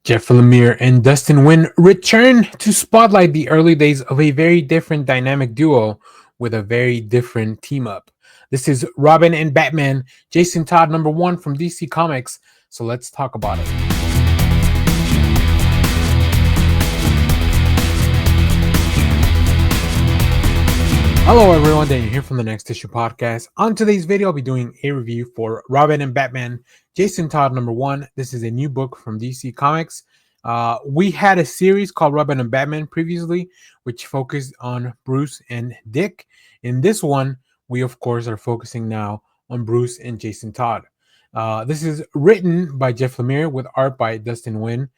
Jeff Lemire and Dustin Nguyen return to spotlight the early days of a very different dynamic duo with a very different team up. This is Robin and Batman, Jason Todd, number one from DC Comics. So let's talk about it. Hello, everyone. Daniel here from the Next Issue Podcast. On today's video, I'll be doing a review for Robin and Batman, Jason Todd, number one. This is a new book from DC Comics. We had a series called Robin and Batman previously, which focused on Bruce and Dick. In this one, we, of course, are focusing now on Bruce and Jason Todd. This is written by Jeff Lemire with art by Dustin Nguyen,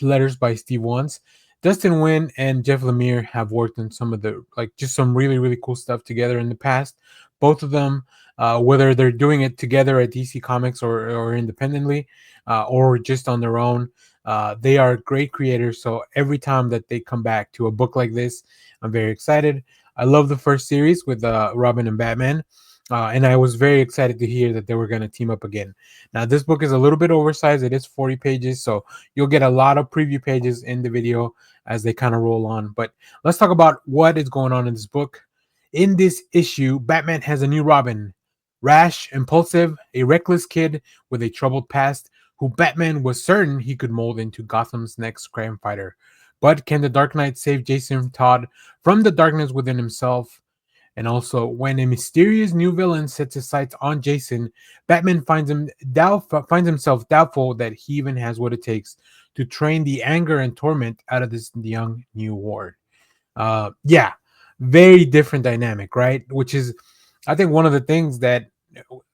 letters by Steve Wands. Dustin Nguyen and Jeff Lemire have worked on some of the just some really cool stuff together in the past. Both of them, whether they're doing it together at DC Comics or independently, or just on their own, they are great creators. So every time that they come back to a book like this, I'm very excited. I love the first series with Robin and Batman. And I was very excited to hear that they were going to team up again. Now, this book is a little bit oversized. It is 40 pages, so you'll get a lot of preview pages in the video as they kind of roll on. But let's talk about what is going on in this book. In this issue, Batman has a new Robin. Rash, impulsive, a reckless kid with a troubled past who Batman was certain he could mold into Gotham's next crime fighter. But can the Dark Knight save Jason Todd from the darkness within himself? And also, when a mysterious new villain sets his sights on Jason, Batman finds himself doubtful that he even has what it takes to train the anger and torment out of this young new ward. Yeah, very different dynamic, right? Which is, I think, one of the things that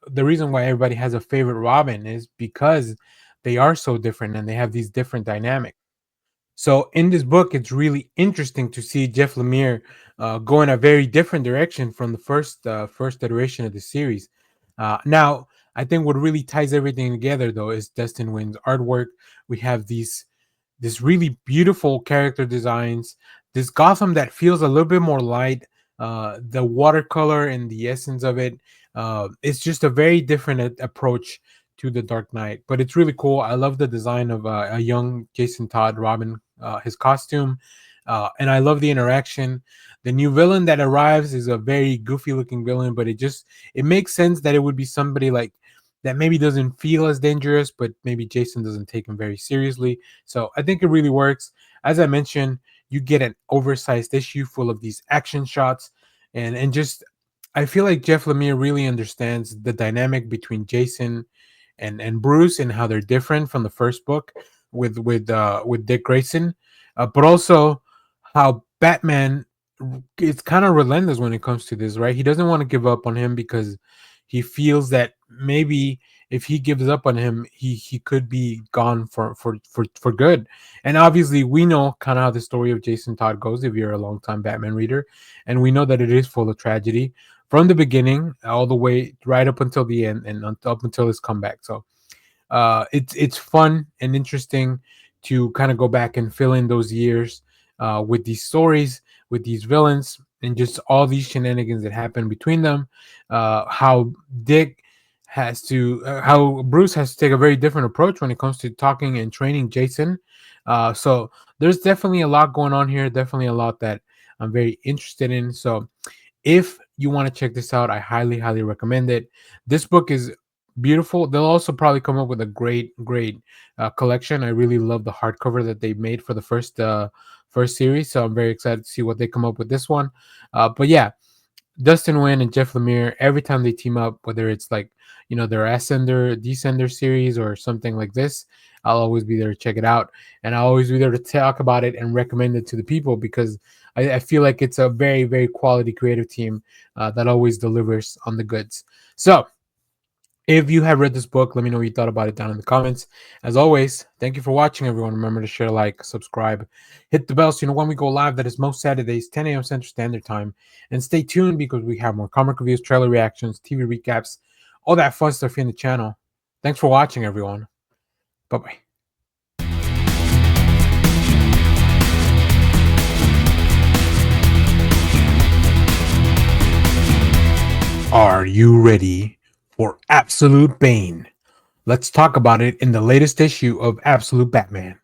the reason why everybody has a favorite Robin is because they are so different and they have these different dynamics. So in this book, it's really interesting to see Jeff Lemire go in a very different direction from the first iteration of the series. Now, I think what really ties everything together, though, is Dustin Nguyen's artwork. We have this really beautiful character designs, this Gotham that feels a little bit more light, the watercolor and the essence of it. It's just a very different approach to the Dark Knight, but it's really cool. I love the design of a young Jason Todd Robin, his costume, and I love the interaction. The new villain that arrives is a very goofy looking villain, but it makes sense that it would be somebody like that maybe doesn't feel as dangerous, but maybe Jason doesn't take him very seriously. So I think it really works. As I mentioned, you get an oversized issue full of these action shots, and just I feel like Jeff Lemire really understands the dynamic between Jason and Bruce and how they're different from the first book with Dick Grayson, but also how Batman is kind of relentless when it comes to this, right? He doesn't want to give up on him because he feels that maybe if he gives up on him, he could be gone for good. And obviously, we know kind of how the story of Jason Todd goes if you're a longtime Batman reader, and we know that it is full of tragedy from the beginning all the way right up until the end and up until his comeback. So it's fun and interesting to kind of go back and fill in those years with these stories, with these villains, and just all these shenanigans that happen between them. How Bruce has to take a very different approach when it comes to talking and training Jason. So there's definitely a lot going on here. Definitely a lot that I'm very interested in. So if you want to check this out, I highly recommend it. This book is beautiful. They'll also probably come up with a great collection. I really love the hardcover that they made for the first series, so I'm very excited to see what they come up with this one. But yeah, Dustin Nguyen and Jeff Lemire, every time they team up, whether it's their Ascender Descender series or something like this, I'll always be there to check it out, and I'll always be there to talk about it and recommend it to the people because I feel like it's a very quality creative team that always delivers on the goods. So if you have read this book, let me know what you thought about it down in the comments. As always, thank you for watching, everyone. Remember to share, like, subscribe, hit the bell so you know when we go live. That is most Saturdays, 10 a.m. Central Standard Time. And stay tuned because we have more comic reviews, trailer reactions, TV recaps, all that fun stuff here in the channel. Thanks for watching, everyone. Bye-bye. Are you ready for Absolute Bane? Let's talk about it in the latest issue of Absolute Batman.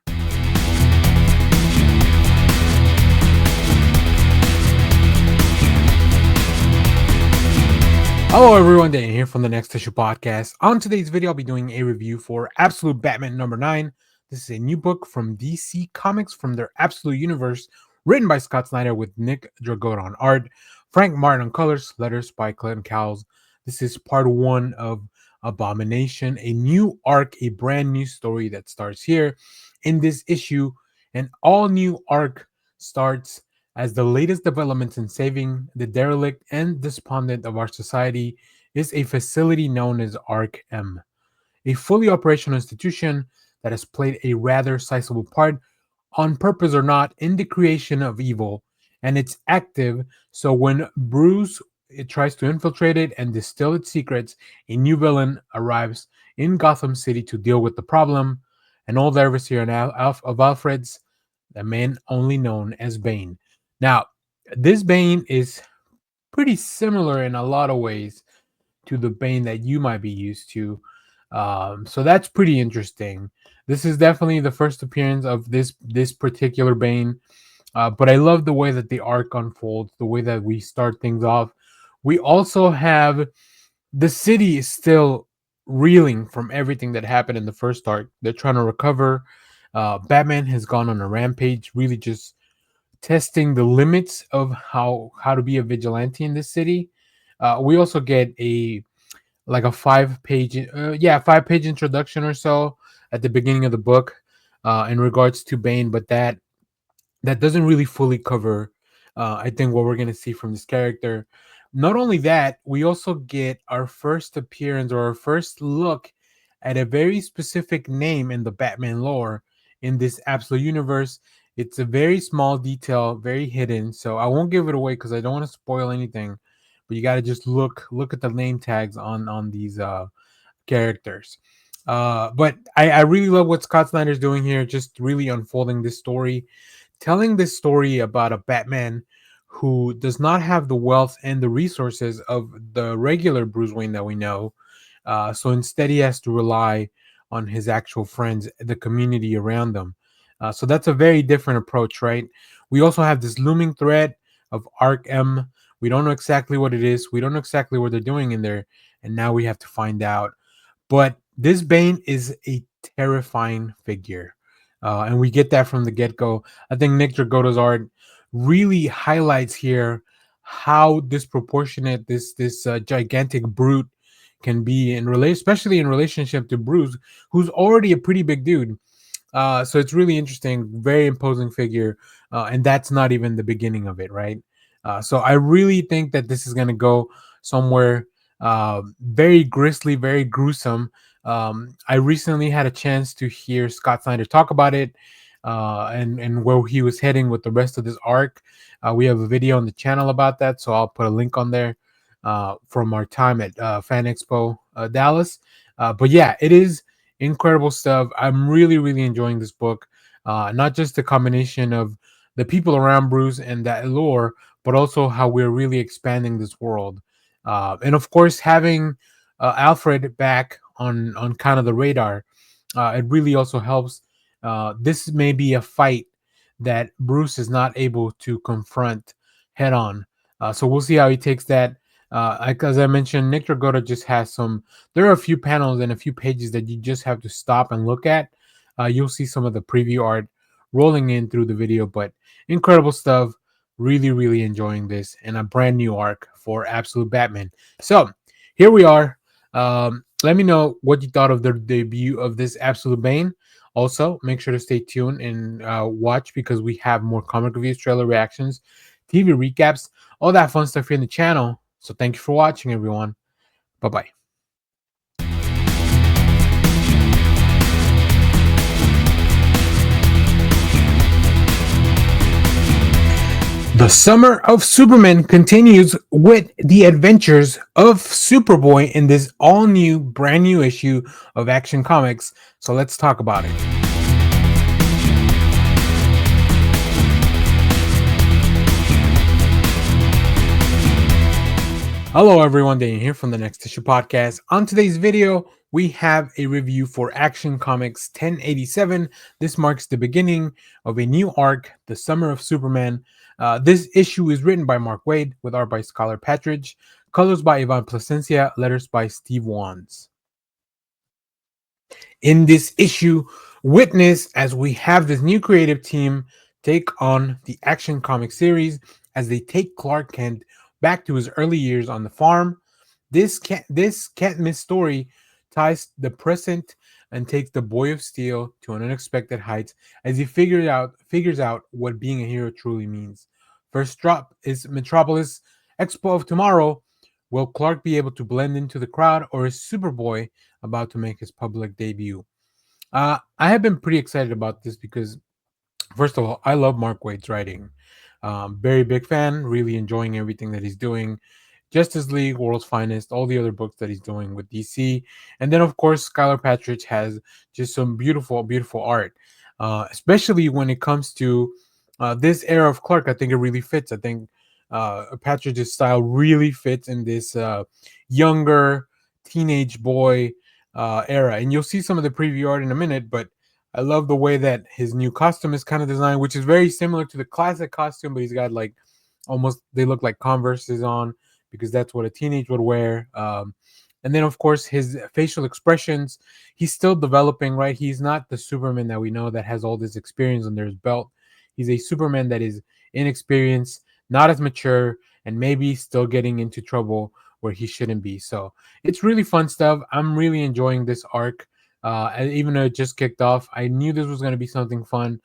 Hello everyone, Dan here from the Next Issue Podcast. On today's video, I'll be doing a review for Absolute Batman number 9. This is a new book from DC Comics from their Absolute Universe, written by Scott Snyder with Nick Dragotta on art, Frank Martin on colors, letters by Clinton Cowles. This is part 1 of Abomination, a new arc, a brand new story that starts here in this issue. An all-new arc starts as the latest developments in saving the derelict and despondent of our society is a facility known as ARC M, a fully operational institution that has played a rather sizable part, on purpose or not, in the creation of evil, and it's active. So when Bruce it tries to infiltrate it and distill its secrets, a new villain arrives in Gotham City to deal with the problem. An old adversary of Alfred's, the man only known as Bane. Now, this Bane is pretty similar in a lot of ways to the Bane that you might be used to. So that's pretty interesting. This is definitely the first appearance of this particular Bane. But I love the way that the arc unfolds, the way that we start things off. We also have the city is still reeling from everything that happened in the first arc. They're trying to recover. Batman has gone on a rampage, really just testing the limits of how to be a vigilante in this city. We also get a 5-page introduction or so at the beginning of the book in regards to Bane, but that doesn't really fully cover I think what we're going to see from this character. Not only that, we also get our first appearance or our first look at a very specific name in the Batman lore in this absolute universe. It's a very small detail, very hidden, so I won't give it away because I don't want to spoil anything. But you got to just look at the name tags on these characters. But I really love what Scott Snyder's doing here, just really unfolding this story, telling this story about a Batman who does not have the wealth and the resources of the regular Bruce Wayne that we know. So instead, he has to rely on his actual friends, the community around them. So that's a very different approach, right? We also have this looming threat of Arc M. We don't know exactly what it is. We don't know exactly what they're doing in there. And now we have to find out. But this Bane is a terrifying figure. And we get that from the get-go. I think Nick Dragotta's art really highlights here how disproportionate this gigantic brute can be especially in relationship to Bruce, who's already a pretty big dude. So it's really interesting, very imposing figure, and that's not even the beginning of it, right? So I really think that this is going to go somewhere very grisly, very gruesome. I recently had a chance to hear Scott Snyder talk about it and where he was heading with the rest of this arc. We have a video on the channel about that, so I'll put a link on there from our time at Fan Expo Dallas. But yeah, it is incredible stuff. I'm really, really enjoying this book. Not just the combination of the people around Bruce and that lore, but also how we're really expanding this world. And of course, having Alfred back on kind of the radar, it really also helps. This may be a fight that Bruce is not able to confront head on. So we'll see how he takes that. As I mentioned, Nick Dragotta just has some. There are a few panels and a few pages that you just have to stop and look at. You'll see some of the preview art rolling in through the video, but incredible stuff. Really, really enjoying this and a brand new arc for Absolute Batman. So here we are. Let me know what you thought of the debut of this Absolute Bane. Also, make sure to stay tuned and watch because we have more comic reviews, trailer reactions, TV recaps, all that fun stuff here in the channel. So thank you for watching, everyone. Bye-bye. The Summer of Superman continues with the adventures of Superboy in this all-new, brand new issue of Action Comics. So let's talk about it. Hello everyone, Daniel here from the Next Issue Podcast. On today's video, we have a review for Action Comics 1087. This marks the beginning of a new arc, The Summer of Superman. This issue is written by Mark Waid with art by Skylar Patridge, colors by Ivan Placencia, letters by Steve Wands. In this issue, witness as we have this new creative team take on the Action Comic series as they take Clark Kent back to his early years on the farm. This can't miss story ties the present and takes the Boy of Steel to an unexpected heights as he figures out what being a hero truly means. First drop is Metropolis Expo of Tomorrow. Will Clark be able to blend into the crowd, or is Superboy about to make his public debut? I have been pretty excited about this because, first of all, I love Mark Waid's writing. Very big fan, really enjoying everything that he's doing. Justice League, World's Finest, all the other books that he's doing with DC. And then, of course, Skylar Patridge has just some beautiful, beautiful art, especially when it comes to this era of Clark. I think it really fits. I think Patridge's style really fits in this younger teenage boy era. And you'll see some of the preview art in a minute, but I love the way that his new costume is kind of designed, which is very similar to the classic costume, but he's got like almost they look like Converses on because that's what a teenage would wear. And then, of course, his facial expressions, he's still developing, right? He's not the Superman that we know that has all this experience under his belt. He's a Superman that is inexperienced, not as mature, and maybe still getting into trouble where he shouldn't be. So it's really fun stuff. I'm really enjoying this arc. And even though it just kicked off, I knew this was going to be something fun.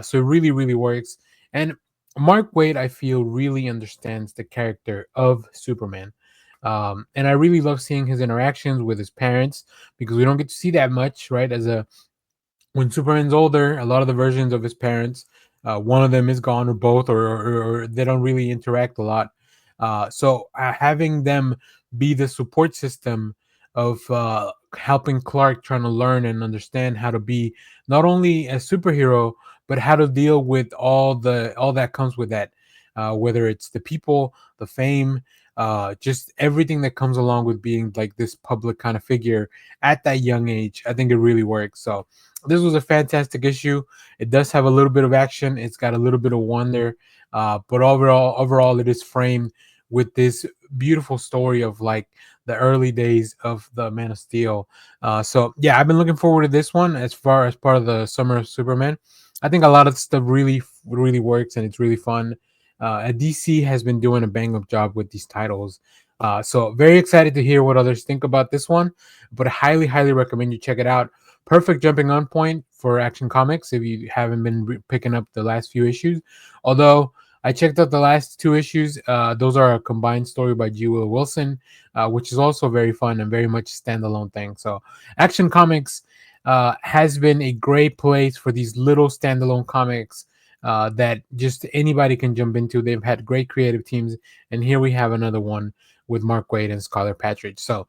So it really, really works. And Mark Waid, I feel, really understands the character of Superman. And I really love seeing his interactions with his parents because we don't get to see that much, right? When Superman's older, a lot of the versions of his parents, one of them is gone or both, or they don't really interact a lot. So having them be the support system of helping Clark trying to learn and understand how to be not only a superhero but how to deal with all that comes with that, whether it's the people, the fame, just everything that comes along with being like this public kind of figure at that young age. I think it really works. So this was a fantastic issue. It does have a little bit of action. It's got a little bit of wonder, but overall, it is framed with this beautiful story of like the early days of the Man of Steel. So yeah, I've been looking forward to this one as far as part of the Summer of Superman. I think a lot of stuff really works and it's really fun. DC has been doing a bang up job with these titles. So very excited to hear what others think about this one, but I highly recommend you check it out. Perfect jumping on point for Action Comics if you haven't been picking up the last few issues. Although I checked out the last two issues, those are a combined story by G. Will Wilson, which is also very fun and very much standalone thing. So Action Comics has been a great place for these little standalone comics that just anybody can jump into. They've had great creative teams, and here we have another one with Mark Waid and Skylar Patridge. So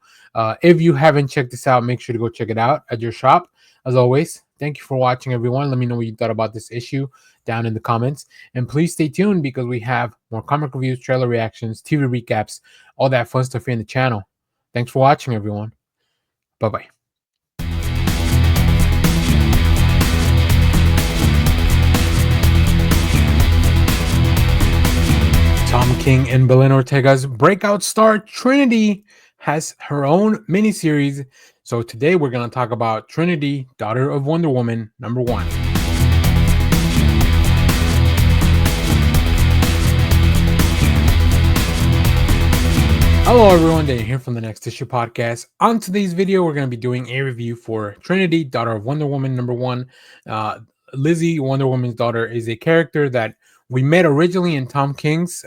if you haven't checked this out, make sure to go check it out at your shop. As always, thank you for watching, everyone. Let me know what you thought about this issue down in the comments. And please stay tuned because we have more comic reviews, trailer reactions, TV recaps, all that fun stuff here in the channel. Thanks for watching, everyone. Bye-bye. Tom King and Belen Ortega's breakout star Trinity has her own miniseries. So today we're going to talk about Trinity, daughter of Wonder Woman, #1. Hello everyone, Daniel here from the Next Issue Podcast. On today's video, we're going to be doing a review for Trinity, daughter of Wonder Woman, #1. Lizzie, Wonder Woman's daughter, is a character that we met originally in Tom King's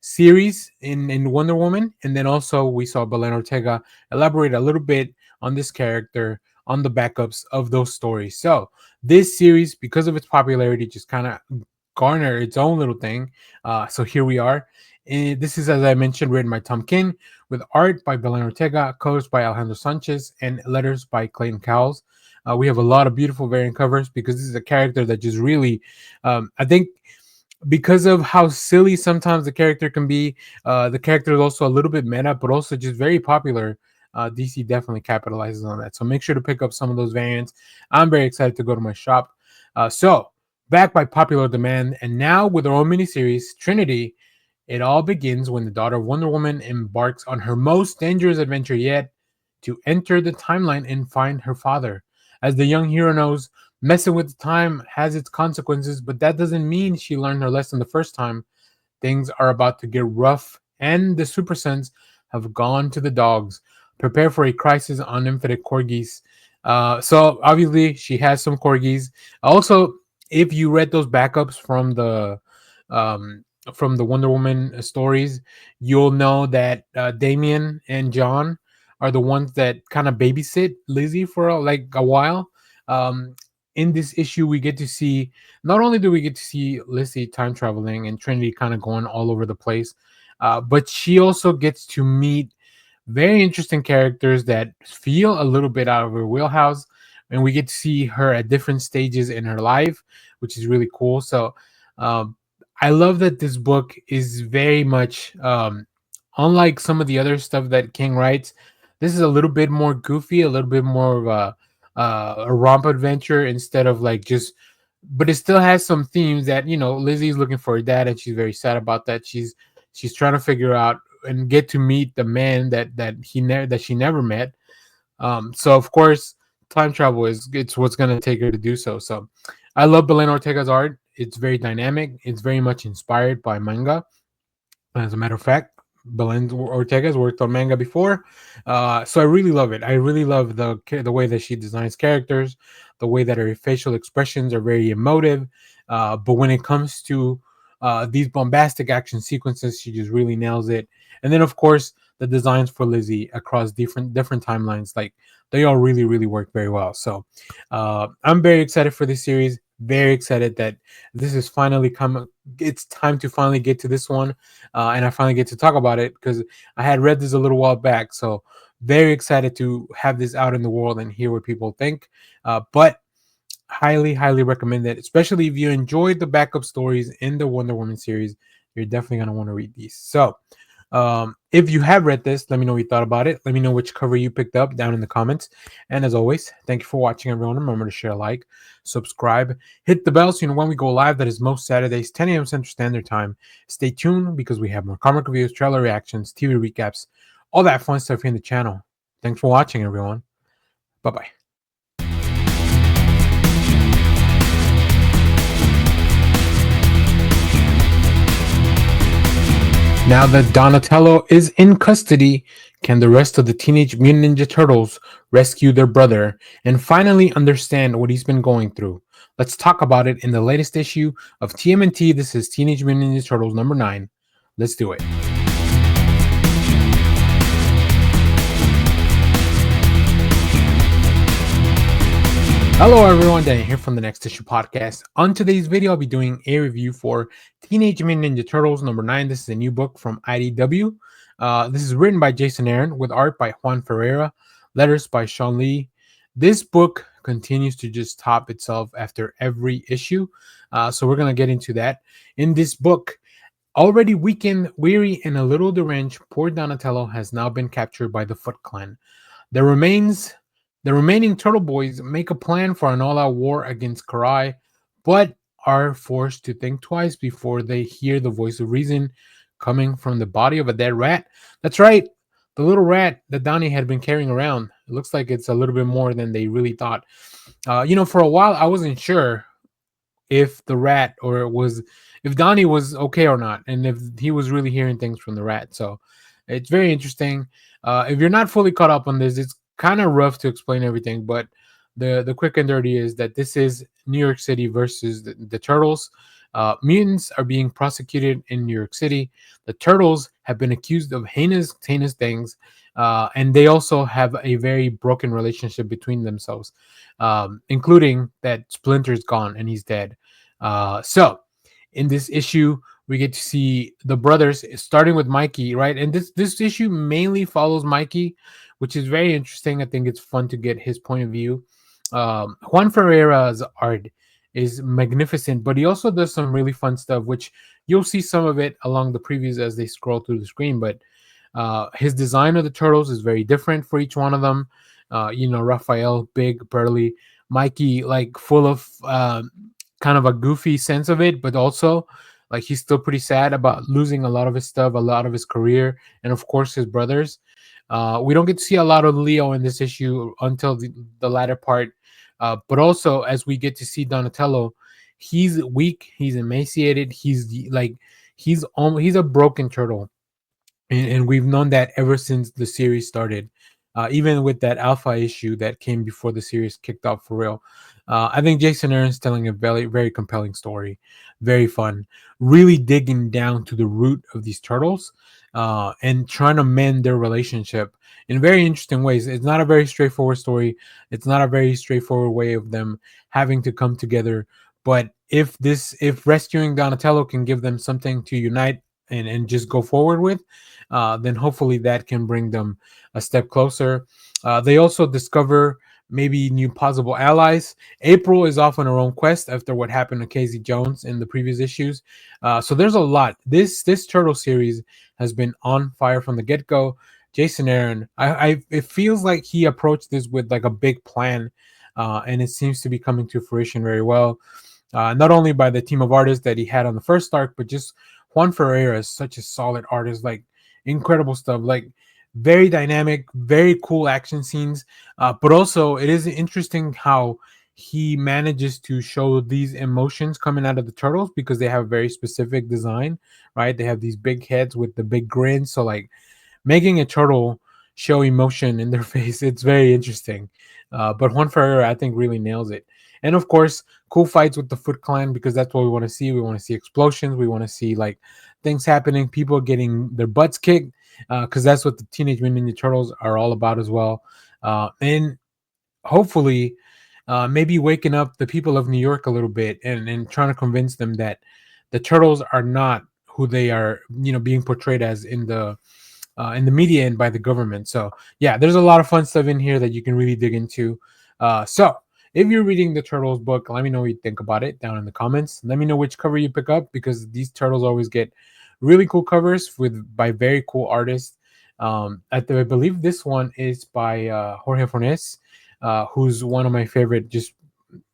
series in Wonder Woman, and then also we saw Belen Ortega elaborate a little bit on this character on the backups of those stories. So this series, because of its popularity, just kind of garner its own little thing. So here we are. And this is, as I mentioned, written by Tom King with art by Belen Ortega, colors by Alejandro Sanchez, and letters by Clayton Cowles. We have a lot of beautiful variant covers because this is a character that just really, I think, because of how silly sometimes the character can be, the character is also a little bit meta, but also just very popular. DC definitely capitalizes on that. So make sure to pick up some of those variants. I'm very excited to go to my shop. So back by popular demand, and now with our own miniseries, Trinity, It all begins when the daughter of Wonder Woman embarks on her most dangerous adventure yet to enter the timeline and find her father. As the young hero knows, messing with the time has its consequences, but that doesn't mean she learned her lesson the first time. Things are about to get rough, and the Super Sons have gone to the dogs. Prepare for a crisis on Infinite Corgis. So obviously she has some corgis. Also, if you read those backups um, from the Wonder Woman stories, you'll know that Damien and John are the ones that kind of babysit Lizzie for like a while. Um, in this issue, we get to see not only do we get to see Lizzie time traveling and Trinity kind of going all over the place, but she also gets to meet very interesting characters that feel a little bit out of her wheelhouse, and we get to see her at different stages in her life, which is really cool. So um, I love that this book is very much unlike some of the other stuff that King writes. This is a little bit more goofy, a little bit more of a romp adventure instead of like just. But it still has some themes that Lizzie's looking for her dad, and she's very sad about that. She's trying to figure out and get to meet the man that she never met. So of course, time travel is it's what's gonna take her to do so. So I love Belen Ortega's art. It's very dynamic. It's very much inspired by manga. As a matter of fact, Belen Ortega has worked on manga before, so I really love it. I really love the way that she designs characters, the way that her facial expressions are very emotive. But when it comes to these bombastic action sequences, she just really nails it. And then, of course, the designs for Lizzie across different timelines, like they all really work very well. So I'm very excited for this series. Very excited that this is finally come. It's time to finally get to this one, and I finally get to talk about it because I had read this a little while back. So very excited to have this out in the world and hear what people think. But highly recommend it, especially if you enjoyed the backup stories in the Wonder Woman series. You're definitely gonna want to read these. So if you have read this, let me know what you thought about it. Let me know which cover you picked up down in the comments. And as always, thank you for watching, everyone. Remember to share, like, subscribe, hit the bell so you know when we go live. That is most Saturdays, 10 a.m. Central Standard Time. Stay tuned because we have more comic reviews, trailer reactions, TV recaps, all that fun stuff here in the channel. Thanks for watching, everyone. Bye bye. Now that Donatello is in custody, can the rest of the Teenage Mutant Ninja Turtles rescue their brother and finally understand what he's been going through? Let's talk about it in the latest issue of TMNT. This is Teenage Mutant Ninja Turtles number 9. Let's do it. Hello everyone, Danny here from the Next Issue Podcast. On today's video, I'll be doing a review for Teenage Mutant Ninja Turtles number 9. This is a new book from IDW. This is written by Jason Aaron with art by Juan Ferreira, letters by Sean Lee. This book continues to just top itself after every issue. So we're going to get into that. In this book, already weakened, weary, and a little deranged, poor Donatello has now been captured by the Foot Clan. The remaining Turtle Boys make a plan for an all-out war against Karai, but are forced to think twice before they hear the voice of reason coming from the body of a dead rat. That's right, the little rat that Donnie had been carrying around. It looks like it's a little bit more than they really thought. For a while, I wasn't sure if the rat if Donnie was okay or not, and if he was really hearing things from the rat. So it's very interesting. If you're not fully caught up on this, it's kind of rough to explain everything, but the quick and dirty is that this is New York City versus the Turtles. Mutants are being prosecuted in New York City. The Turtles have been accused of heinous things, and they also have a very broken relationship between themselves, including that Splinter's gone and he's dead. So in this issue, we get to see the brothers, starting with Mikey, right? And this issue mainly follows Mikey, which is very interesting. I think it's fun to get his point of view. Juan Ferreira's art is magnificent, but he also does some really fun stuff, which you'll see some of it along the previews as they scroll through the screen. But his design of the turtles is very different for each one of them. Raphael, big, burly, Mikey, like full of kind of a goofy sense of it, but also Like he's still pretty sad about losing a lot of his stuff, a lot of his career, and of course his brothers. We don't get to see a lot of Leo in this issue until the latter part. But also as we get to see Donatello, he's weak, he's emaciated, he's a broken turtle, and we've known that ever since the series started. Even with that alpha issue that came before the series kicked off for real. I think Jason Aaron's telling a very, very compelling story, very fun, really digging down to the root of these turtles, and trying to mend their relationship in very interesting ways. It's not a very straightforward story. It's not a very straightforward way of them having to come together. But if rescuing Donatello can give them something to unite and just go forward with, then hopefully that can bring them a step closer. They also discover maybe new possible allies. April is off on her own quest after what happened to Casey Jones in the previous issues. So there's a lot. This turtle series has been on fire from the get go. Jason Aaron, it feels like he approached this with like a big plan, and it seems to be coming to fruition very well. Not only by the team of artists that he had on the first arc, but just Juan Ferreira is such a solid artist. Like incredible stuff. Like very dynamic, very cool action scenes. But also, it is interesting how he manages to show these emotions coming out of the turtles because they have a very specific design, right? They have these big heads with the big grins. So, like, making a turtle show emotion in their face, it's very interesting. But Juan Ferreira, I think, really nails it. And of course, cool fights with the Foot Clan because that's what we want to see. We want to see explosions. We want to see like things happening, people getting their butts kicked, because that's what the Teenage Mutant Ninja Turtles are all about as well. And hopefully, maybe waking up the people of New York a little bit and trying to convince them that the turtles are not who they are, being portrayed as in the media and by the government. So yeah, there's a lot of fun stuff in here that you can really dig into. So if you're reading the Turtles book, let me know what you think about it down in the comments. Let me know which cover you pick up because these turtles always get really cool covers by very cool artists. I believe this one is by Jorge Fornes, who's one of my favorite. Just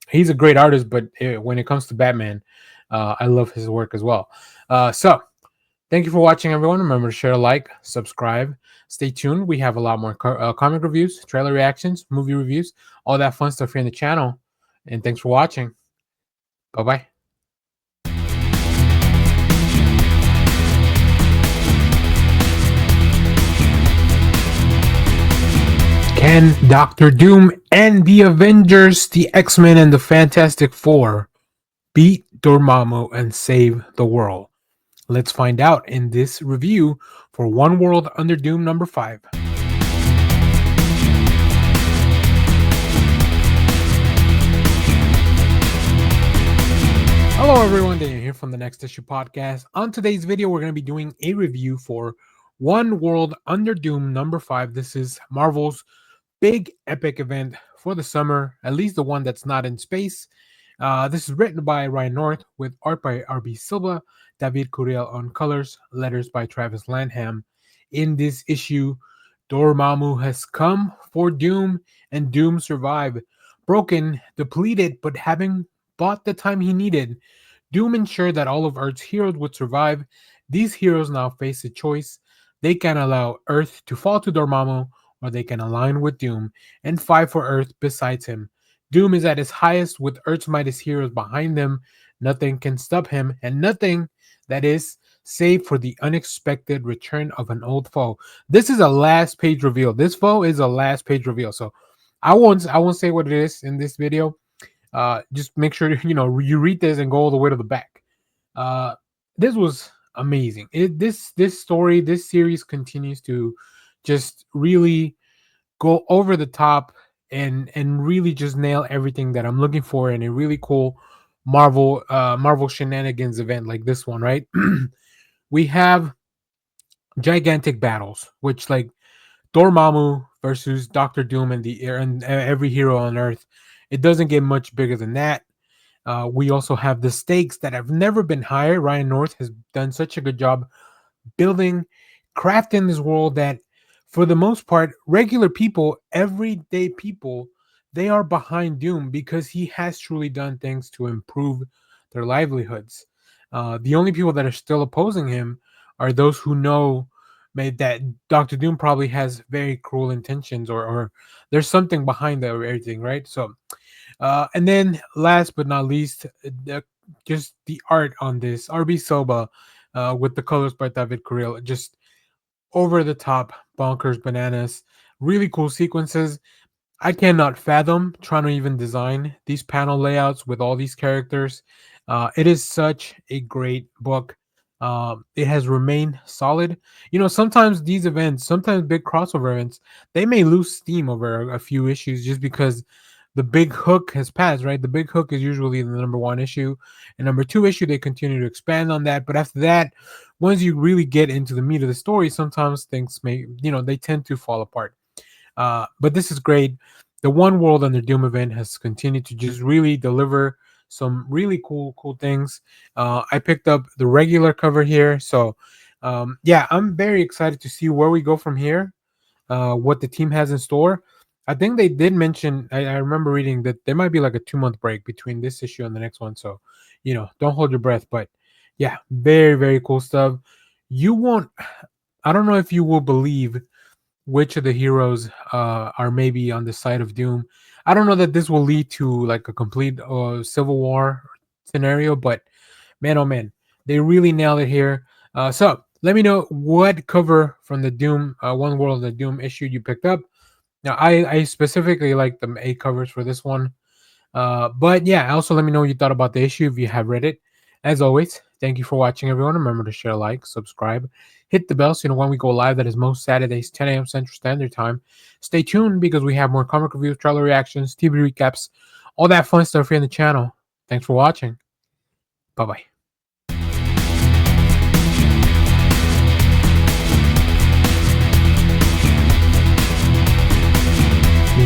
he's a great artist, but when it comes to Batman, I love his work as well. So thank you for watching, everyone. Remember to share, like, subscribe. Stay tuned. We have a lot more comic reviews, trailer reactions, movie reviews, all that fun stuff here in the channel. And thanks for watching. Bye-bye. Can Doctor Doom and the Avengers, the X-Men, and the Fantastic Four beat Dormammu and save the world? Let's find out in this review for One World Under Doom number 5. Hello everyone, Daniel here from the Next Issue Podcast. On today's video, we're going to be doing a review for One World Under Doom number 5. This is Marvel's big epic event for the summer, at least the one that's not in space. This is written by Ryan North with art by R.B. Silva, David Curiel on colors, letters by Travis Lanham. In this issue, Dormammu has come for Doom, and Doom survived. Broken, depleted, but having bought the time he needed, Doom ensured that all of Earth's heroes would survive. These heroes now face a choice. They can allow Earth to fall to Dormammu, or they can align with Doom and fight for Earth besides him. Doom is at his highest with Earth's mightiest heroes behind him. Nothing can stop him, and nothing, that is, save for the unexpected return of an old foe. This is a last page reveal. This foe is a last page reveal. So I won't say what it is in this video. Just make sure you read this and go all the way to the back. This was amazing. This story, this series continues to just really go over the top and really just nail everything that I'm looking for in a really cool Marvel shenanigans event like this one, right? We have gigantic battles, which like Dormammu versus Doctor Doom and every hero on Earth. It doesn't get much bigger than that. We also have the stakes that have never been higher. Ryan North has done such a good job building, crafting this world that, for the most part, regular people, everyday people, they are behind Doom because he has truly done things to improve their livelihoods. The only people that are still opposing him are those who know that Doctor Doom probably has very cruel intentions, or there's something behind that everything, right? So and then last but not least, just the art on this RB Soba, with the colors by David Carril, just over the top, bonkers, bananas, really cool sequences. I cannot fathom trying to even design these panel layouts with all these characters. It is such a great book. It has remained solid. Sometimes these events, sometimes big crossover events, they may lose steam over a few issues just because the big hook has passed, right? The big hook is usually the number one issue. And number two issue, they continue to expand on that. But after that, once you really get into the meat of the story, sometimes things they tend to fall apart. But this is great. The One World Under Doom event has continued to just really deliver some really cool things. I picked up the regular cover here, so yeah, I'm very excited to see where we go from here. What the team has in store. I think they did mention. I remember reading that there might be like a 2 month break between this issue and the next one. So, don't hold your breath. But yeah, very cool stuff. You won't. I don't know if you will believe which of the heroes are maybe on the side of Doom. I don't know that this will lead to like a complete civil war scenario, but man, oh man, they really nailed it here. So let me know what cover from the Doom One World of the Doom issue you picked up. Now, I specifically like the A covers for this one. But yeah, also let me know what you thought about the issue if you have read it. As always, thank you for watching, everyone. Remember to share, like, subscribe, hit the bell so you know when we go live. That is most Saturdays, 10 a.m. Central Standard Time. Stay tuned because we have more comic reviews, trailer reactions, TV recaps, all that fun stuff here on the channel. Thanks for watching. Bye bye.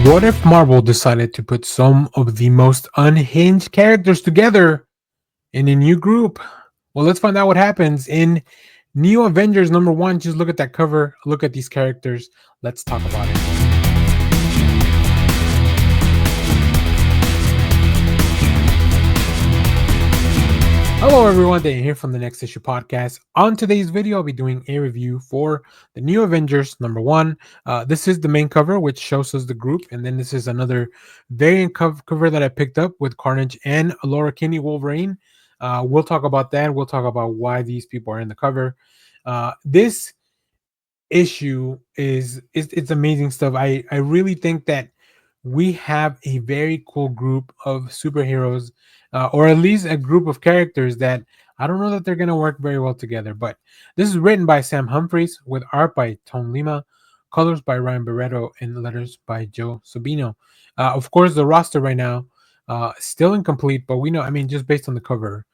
What if Marvel decided to put some of the most unhinged characters together in a new group? Well, let's find out what happens in New Avengers #1. Just look at that cover, look at these characters. Let's talk about it. Hello, everyone. Dan here from the Next Issue Podcast. On today's video, I'll be doing a review for the New Avengers #1. This is the main cover, which shows us the group, and then this is another variant cover that I picked up with Carnage and Laura Kinney Wolverine. We'll talk about that. We'll talk about why these people are in the cover. This issue is it's amazing stuff. I really think that we have a very cool group of superheroes, or at least a group of characters that I don't know that they're going to work very well together. But this is written by Sam Humphries with art by Tom Lima, colors by Ryan Barreto, and letters by Joe Sabino. Of course, the roster right now still incomplete, but we know, I mean, just based on the cover,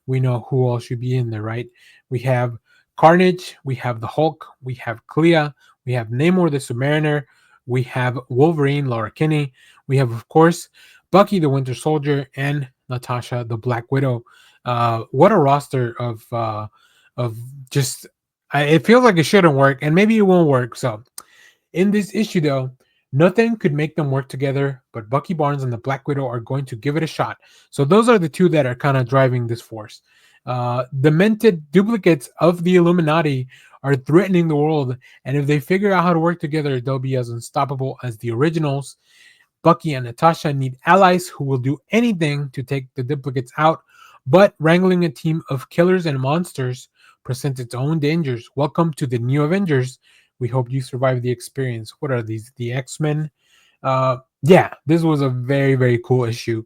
we know who all should be in there, right? We have Carnage, we have the Hulk, we have Clea, we have Namor the Submariner, we have Wolverine, Laura Kinney, we have, of course, Bucky the Winter Soldier, and Natasha the Black Widow. What a roster of just it feels like it shouldn't work, and maybe it won't work. So in this issue, though, nothing could make them work together, but Bucky Barnes and the Black Widow are going to give it a shot. So those are the two that are kind of driving this force. Demented duplicates of the Illuminati are threatening the world, and if they figure out how to work together, they'll be as unstoppable as the originals. Bucky and Natasha need allies who will do anything to take the duplicates out, but wrangling a team of killers and monsters presents its own dangers. Welcome to the New Avengers. We hope you survive the experience. What are these? The X-Men? Yeah, this was a very cool issue.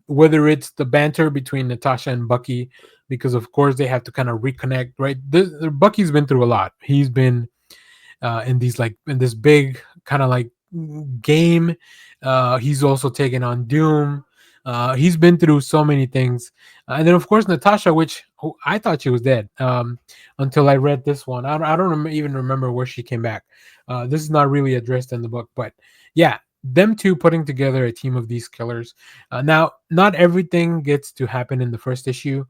Whether it's the banter between Natasha and Bucky, because of course they have to kind of reconnect, right? Bucky's been through a lot. He's been in this big kind of like game. He's also taken on Doom. He's been through so many things, and then of course Natasha, which I thought she was dead until I read this one. I don't even remember where she came back. This is not really addressed in the book, but yeah, them two putting together a team of these killers. Now, not everything gets to happen in the first issue,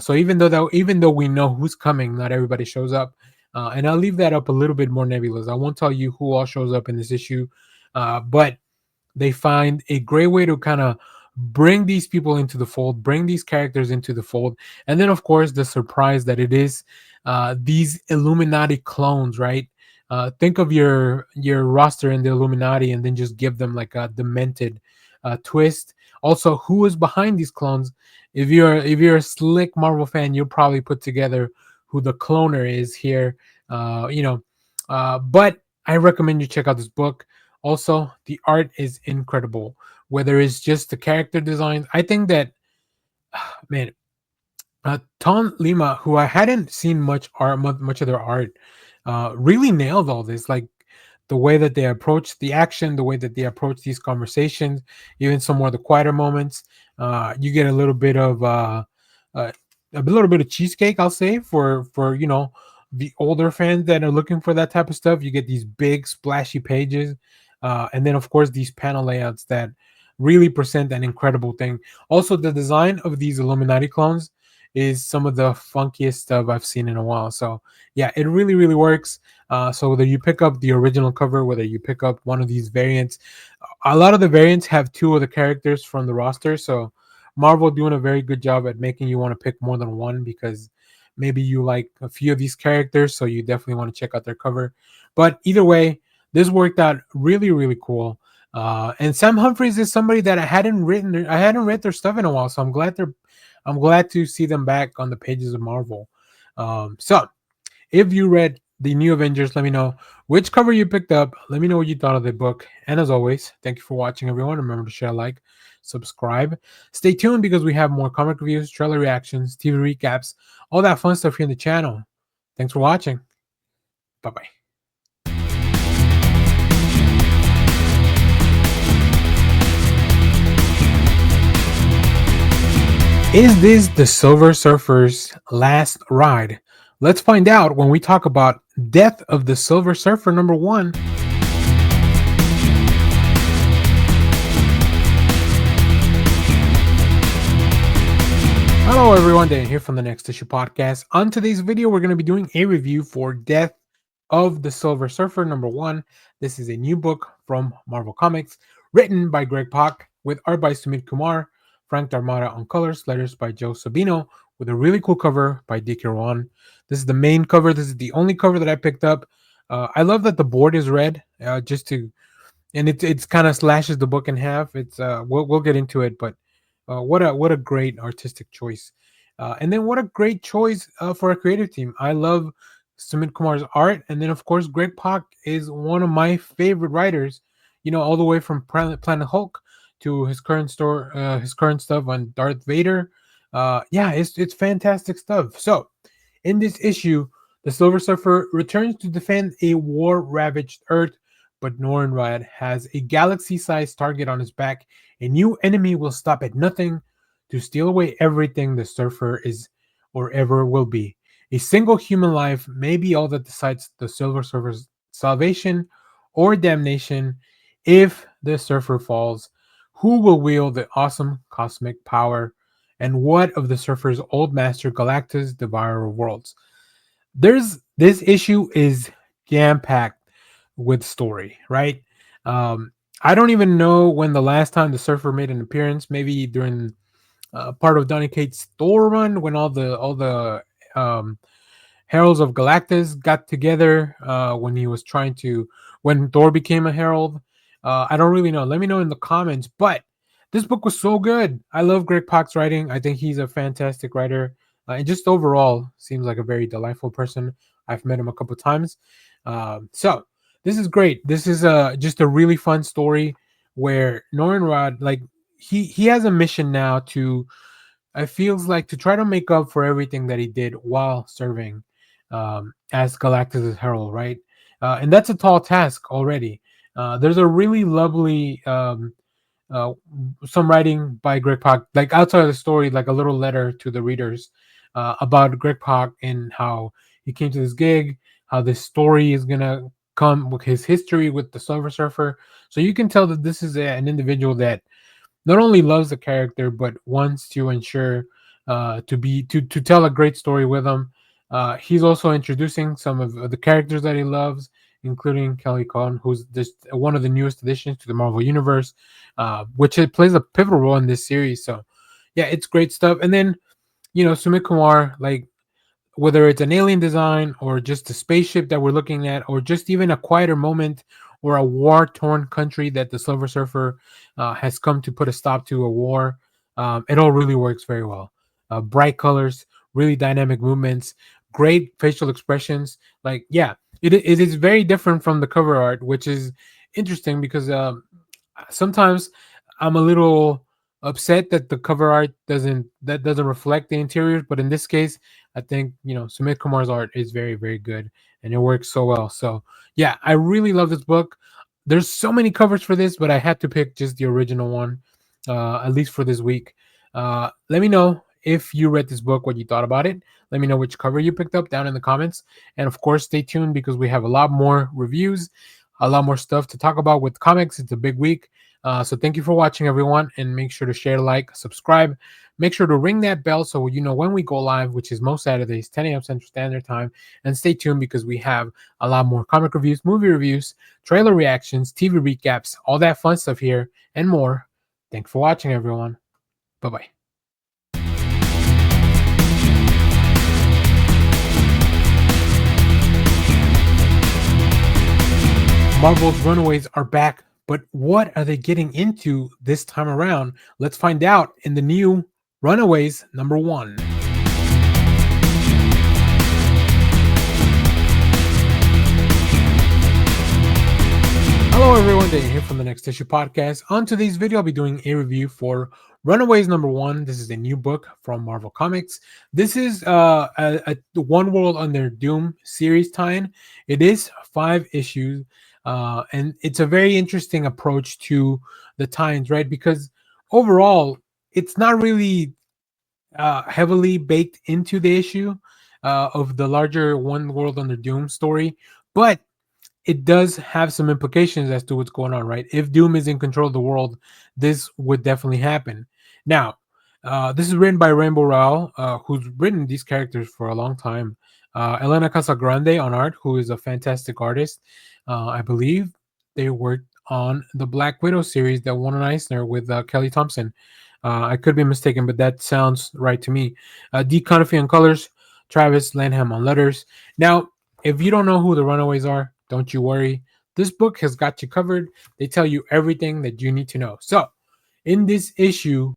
so even though we know who's coming, not everybody shows up. And I'll leave that up a little bit more nebulous. I won't tell you who all shows up in this issue, but they find a great way to kind of bring these people into the fold, bring these characters into the fold, and then of course the surprise that it is these Illuminati clones, right? Think of your roster in the Illuminati, and then just give them like a demented twist. Also, who is behind these clones? If you're a slick Marvel fan, you'll probably put together who the cloner is here. But I recommend you check out this book. Also, the art is incredible. Whether it's just the character designs, I think that man, Tom Lima, who I hadn't seen much of their art, really nailed all this. Like the way that they approach the action, the way that they approach these conversations, even some more of the quieter moments. You get uh, a little bit of cheesecake, I'll say, for the older fans that are looking for that type of stuff. You get these big splashy pages, and then of course these panel layouts that really present an incredible thing. Also, the design of these Illuminati clones is some of the funkiest stuff I've seen in a while. So yeah, it really really works. So whether you pick up the original cover, whether you pick up one of these variants, a lot of the variants have two of the characters from the roster. So Marvel doing a very good job at making you want to pick more than one because maybe you like a few of these characters, so you definitely want to check out their cover. But either way, this worked out really really cool. And Sam Humphries is somebody that I hadn't read their stuff in a while, so I'm glad to see them back on the pages of Marvel. So if you read the New Avengers, let me know which cover you picked up. Let me know what you thought of the book. And as always, thank you for watching, everyone. Remember to share, like, subscribe. Stay tuned because we have more comic reviews, trailer reactions, TV recaps, all that fun stuff here in the channel. Thanks for watching. Bye bye. Is this the Silver Surfer's last ride? Let's find out when we talk about Death of the Silver Surfer #1. Hello everyone, Dan here from the Next Issue Podcast. On today's video, we're going to be doing a review for Death of the Silver Surfer #1. This is a new book from Marvel Comics, written by Greg Pak, with art by Sumit Kumar, Frank Darmada on colors, letters by Joe Sabino, with a really cool cover by Dick Rowan. This is the main cover. This is the only cover that I picked up. I love that the board is red, and it's kind of slashes the book in half. It's we'll get into it, but what a great artistic choice, and then what a great choice for a creative team. I love Sumit Kumar's art, and then of course Greg Pak is one of my favorite writers. All the way from Planet Hulk to his current stuff on Darth Vader. Yeah, it's fantastic stuff. So, in this issue, the Silver Surfer returns to defend a war-ravaged Earth, but Norrinrod has a galaxy-sized target on his back. A new enemy will stop at nothing to steal away everything the Surfer is or ever will be. A single human life may be all that decides the Silver Surfer's salvation or damnation. If the Surfer falls, who will wield the awesome cosmic power? And what of the Surfer's old master Galactus, Devourer of Worlds? This issue is jam-packed with story, right? I don't even know when the last time the Surfer made an appearance. Maybe during part of Donny Cates' Thor run, when all the Heralds of Galactus got together, when Thor became a Herald. I don't really know. Let me know in the comments. But this book was so good. I love Greg Pak's writing. I think he's a fantastic writer, and just overall seems like a very delightful person. I've met him a couple times, so this is great. This is just a really fun story where Norrinrod, like he has a mission now to, it feels like, to try to make up for everything that he did while serving as Galactus' Herald, right? And that's a tall task already. There's a really lovely some writing by Greg Pak, like outside of the story, like a little letter to the readers about Greg Pak and how he came to this gig, how this story is gonna come with his history with the Silver Surfer. So you can tell that this is an individual that not only loves the character but wants to ensure to tell a great story with him. He's also introducing some of the characters that he loves, including Kelly Cohn, who's just one of the newest additions to the Marvel Universe, which it plays a pivotal role in this series. So, yeah, it's great stuff. And then, Sumit Kumar, like, whether it's an alien design or just a spaceship that we're looking at, or just even a quieter moment or a war torn country that the Silver Surfer has come to put a stop to a war, it all really works very well. Bright colors, really dynamic movements, great facial expressions. Like, yeah, it is very different from the cover art, which is interesting because sometimes I'm a little upset that the cover art doesn't reflect the interiors, but in this case, I think Sumit Kumar's art is very very good and it works so well. So yeah, I really love this book. There's so many covers for this, but I had to pick just the original one, at least for this week. Let me know if you read this book, what you thought about it. Let me know which cover you picked up down in the comments, and of course, stay tuned because we have a lot more reviews, a lot more stuff to talk about with comics. It's a big week. So thank you for watching, everyone, and make sure to share, like, subscribe. Make sure to ring that bell so you know when we go live, which is most Saturdays, 10 a.m. Central Standard Time. And stay tuned because we have a lot more comic reviews, movie reviews, trailer reactions, TV recaps, all that fun stuff here, and more. Thanks for watching, everyone. Bye-bye. Marvel's Runaways are back, but what are they getting into this time around? Let's find out in the new Runaways #1. Hello everyone, Daniel here from the Next Issue Podcast. On today's video, I'll be doing a review for Runaways #1. This is a new book from Marvel Comics. This is a One World Under Doom series tie-in. It is 5 issues, and it's a very interesting approach to the tie-ins, right? Because overall, it's not really heavily baked into the issue of the larger One World Under Doom story, but it does have some implications as to what's going on, right? If Doom is in control of the world, this would definitely happen. Now, this is written by Rainbow Rowell, who's written these characters for a long time. Elena Casagrande on art, who is a fantastic artist. I believe they worked on the Black Widow series that won an Eisner with Kelly Thompson. I could be mistaken, but that sounds right to me. Dee Cunniffe on colors, Travis Lanham on letters. Now, if you don't know who the Runaways are, don't you worry. This book has got you covered. They tell you everything that you need to know. So, in this issue,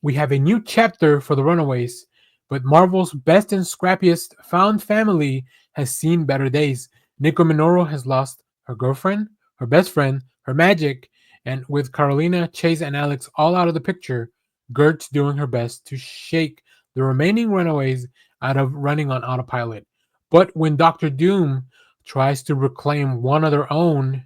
we have a new chapter for the Runaways, but Marvel's best and scrappiest found family has seen better days. Nico Minoru has lost her girlfriend, her best friend, her magic, and with Carolina, Chase, and Alex all out of the picture, Gert's doing her best to shake the remaining Runaways out of running on autopilot. But when Doctor Doom tries to reclaim one of their own,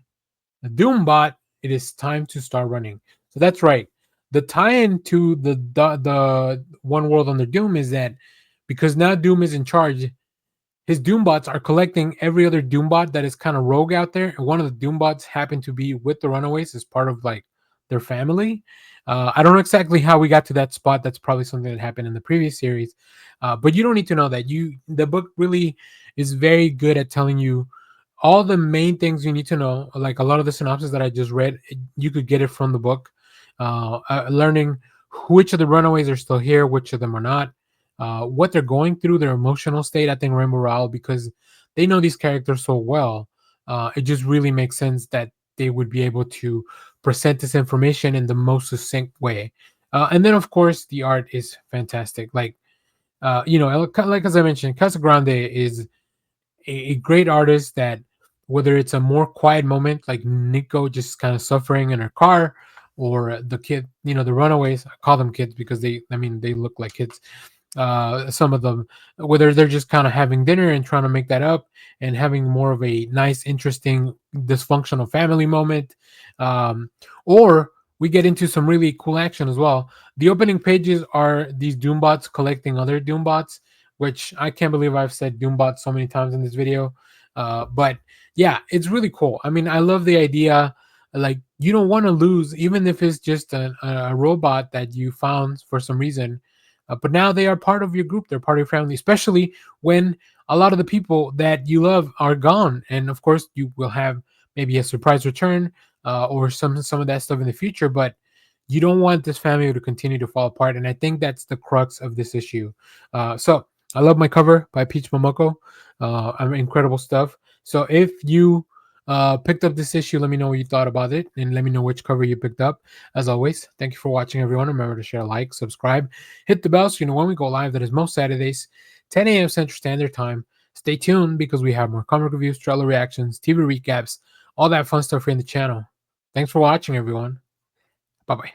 the Doombot, it is time to start running. So that's right. The tie-in to the One World Under Doom is that because now Doom is in charge, his Doombots are collecting every other Doombot that is kind of rogue out there. And one of the Doombots happened to be with the Runaways as part of like their family. I don't know exactly how we got to that spot. That's probably something that happened in the previous series. But you don't need to know that. The book really is very good at telling you all the main things you need to know. Like a lot of the synopsis that I just read, you could get it from the book. Learning which of the Runaways are still here, which of them are not, what they're going through, their emotional state. I think Rainbow Rowell, because they know these characters so well, it just really makes sense that they would be able to present this information in the most succinct way. And then, of course, the art is fantastic. Like, like as I mentioned, Casagrande is a great artist that whether it's a more quiet moment like Nico just kind of suffering in her car, or the kid, the Runaways, I call them kids because they look like kids. Some of them, whether they're just kind of having dinner and trying to make that up and having more of a nice, interesting, dysfunctional family moment, or we get into some really cool action as well. The opening pages are these Doombots collecting other Doombots, which I can't believe I've said Doombot so many times in this video. But yeah, it's really cool. I mean, I love the idea. Like, you don't want to lose, even if it's just a robot that you found for some reason. But now they are part of your group. They're part of your family, especially when a lot of the people that you love are gone. And of course, you will have maybe a surprise return or some of that stuff in the future. But you don't want this family to continue to fall apart. And I think that's the crux of this issue. So I love my cover by Peach Momoko. Incredible stuff. So if you picked up this issue, let me know what you thought about it, and let me know which cover you picked up. As always, thank you for watching, everyone. Remember to share, like, subscribe, hit the bell so you know when we go live. That is most Saturdays, 10 a.m. Central Standard Time. Stay tuned because we have more comic reviews, trailer reactions, TV recaps, all that fun stuff here in the channel. Thanks for watching, everyone. Bye-bye.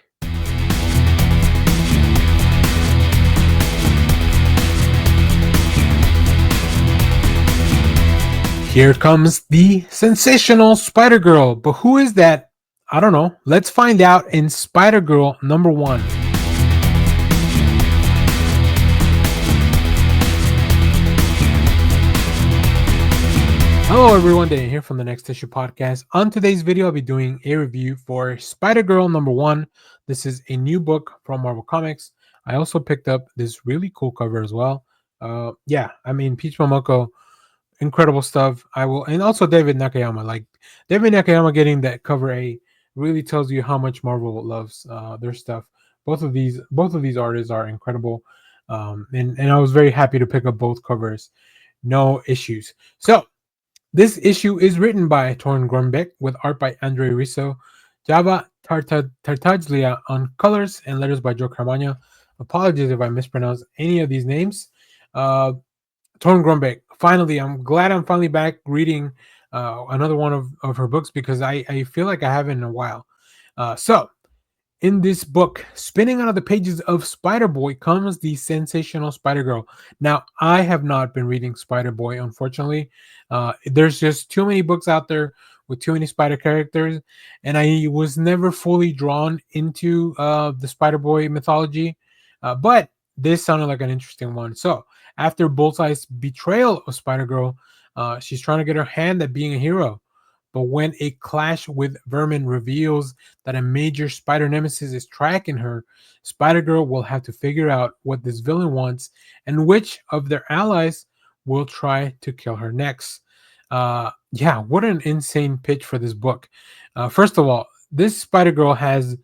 Here comes the sensational Spider-Girl. But who is that? I don't know. Let's find out in Spider-Girl #1. Hello everyone, Dan here from the Next Issue Podcast. On today's video, I'll be doing a review for Spider-Girl #1. This is a new book from Marvel Comics. I also picked up this really cool cover as well. Peach Momoko, incredible stuff. And also David Nakayama. Like David Nakayama getting that cover A really tells you how much Marvel loves their stuff. Both of these artists are incredible, and I was very happy to pick up both covers. No issues. So this issue is written by Torun Grønbekk with art by Andre Risso, Java Tartaglia on colors, and letters by Joe Caramagna. Apologies if I mispronounce any of these names. Torun Grønbekk. Finally, I'm glad I'm finally back reading another one of her books because I feel like I haven't in a while. So, in this book, spinning out of the pages of Spider-Boy comes the sensational Spider-Girl. Now, I have not been reading Spider-Boy, unfortunately. There's just too many books out there with too many Spider characters, and I was never fully drawn into the Spider-Boy mythology. But this sounded like an interesting one. So, after Bullseye's betrayal of Spider-Girl, she's trying to get her hand at being a hero. But when a clash with Vermin reveals that a major spider nemesis is tracking her, Spider-Girl will have to figure out what this villain wants and which of their allies will try to kill her next. What an insane pitch for this book. First of all, this Spider-Girl has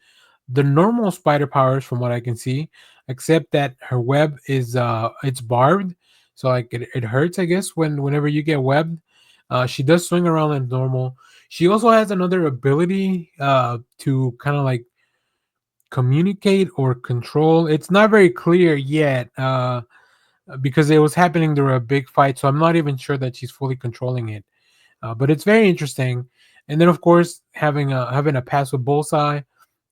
the normal spider powers from what I can see, except that her web is it's barbed, so like it hurts, I guess, whenever you get webbed. She does swing around like normal. She also has another ability to kind of like communicate or control. It's not very clear yet because it was happening during a big fight, so I'm not even sure that she's fully controlling it. But it's very interesting. And then of course having a pass with Bullseye,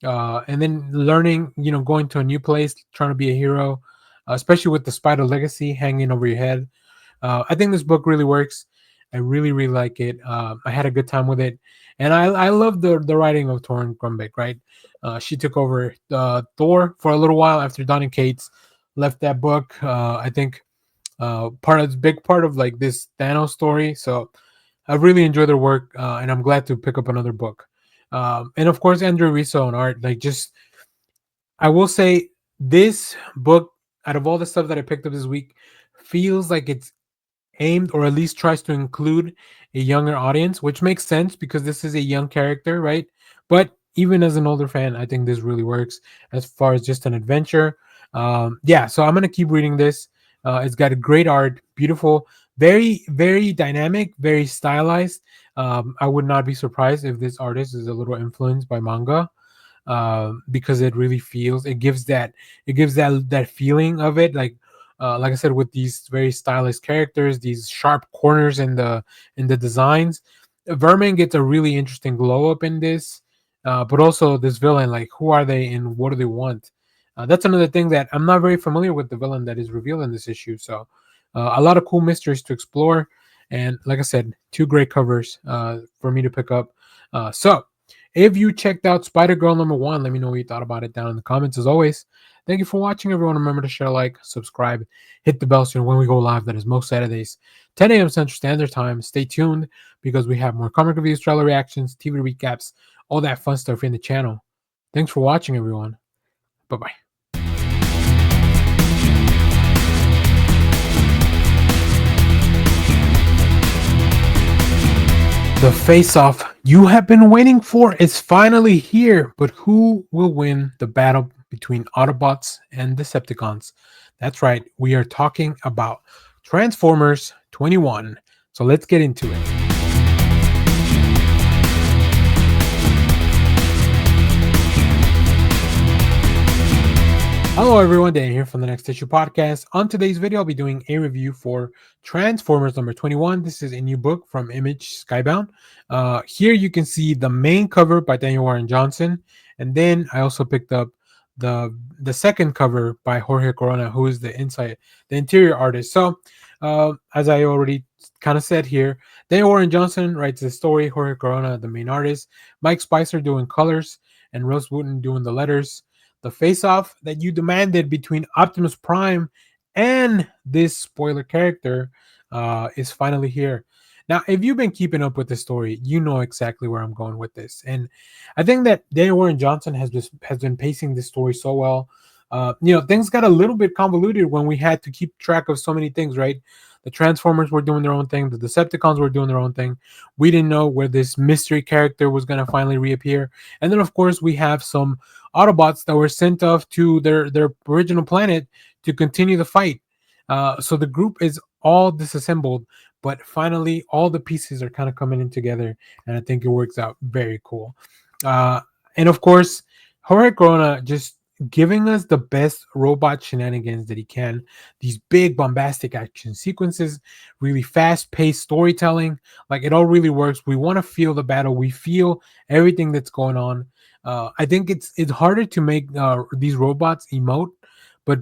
and then learning, going to a new place, trying to be a hero, especially with the Spider Legacy hanging over your head. I think this book really works. I really, really like it. I had a good time with it, and I love the writing of Torun Grønbekk. Right, she took over Thor for a little while after Donny Cates left that book. I think big part of like this Thanos story. So I really enjoyed their work, and I'm glad to pick up another book. And of course, Andre Risso on art. I will say this book, out of all the stuff that I picked up this week, feels like it's aimed or at least tries to include a younger audience, which makes sense because this is a young character, right? But even as an older fan, I think this really works as far as just an adventure. So I'm gonna keep reading this. It's got a great art, beautiful, very, very dynamic, very stylized. I would not be surprised if this artist is a little influenced by manga, because it really gives that feeling of it, like I said, with these very stylized characters, these sharp corners in the designs. Vermin gets a really interesting glow up in this, but also this villain, like who are they and what do they want? That's another thing that I'm not very familiar with the villain that is revealed in this issue. So a lot of cool mysteries to explore, and like I said, 2 great covers for me to pick up. So if you checked out Spider-Girl #1, let me know what you thought about it down in the comments. As always, thank you for watching, everyone. Remember to share, like, subscribe, hit the bell so when we go live. That is most Saturdays, 10 a.m. Central Standard Time. Stay tuned because we have more comic reviews, trailer reactions, TV recaps, all that fun stuff in the channel. Thanks for watching, everyone. Bye-bye. The face-off you have been waiting for is finally here, but who will win the battle between Autobots and Decepticons? That's right, we are talking about Transformers 21. So let's get into it. Hello everyone, Dan here from the Next Issue Podcast. On today's video, I'll be doing a review for Transformers number 21. This is a new book from Image Skybound. Here you can see the main cover by Daniel Warren Johnson, and then I also picked up the second cover by Jorge Corona, who is the interior artist. So as I already kind of said here, Daniel Warren Johnson writes the story, Jorge Corona the main artist, Mike Spicer doing colors, and Rose Wooten doing the letters. The face-off that you demanded between Optimus Prime and this spoiler character is finally here. Now, if you've been keeping up with the story, you know exactly where I'm going with this. And I think that Daniel Warren Johnson has been pacing this story so well. Things got a little bit convoluted when we had to keep track of so many things, right? The Transformers were doing their own thing. The Decepticons were doing their own thing. We didn't know where this mystery character was going to finally reappear. And then, of course, we have some Autobots that were sent off to their original planet to continue the fight. So the group is all disassembled, but finally all the pieces are kind of coming in together, and I think it works out very cool. And of course, Jorge Corona just giving us the best robot shenanigans that he can. These big bombastic action sequences, really fast-paced storytelling. Like, it all really works. We want to feel the battle. We feel everything that's going on. I think it's harder to make these robots emote, but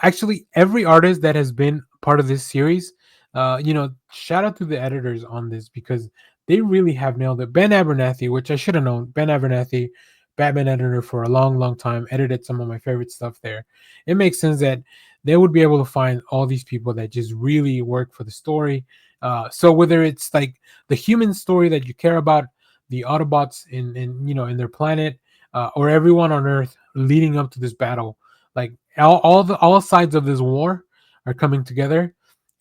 actually every artist that has been part of this series, shout out to the editors on this, because they really have nailed it. Ben Abernathy, which I should have known, Ben Abernathy, Batman editor for a long time, edited some of my favorite stuff there. It makes sense that they would be able to find all these people that just really work for the story. So whether it's like the human story that you care about, the Autobots in their planet, or everyone on Earth leading up to this battle, like all sides of this war are coming together.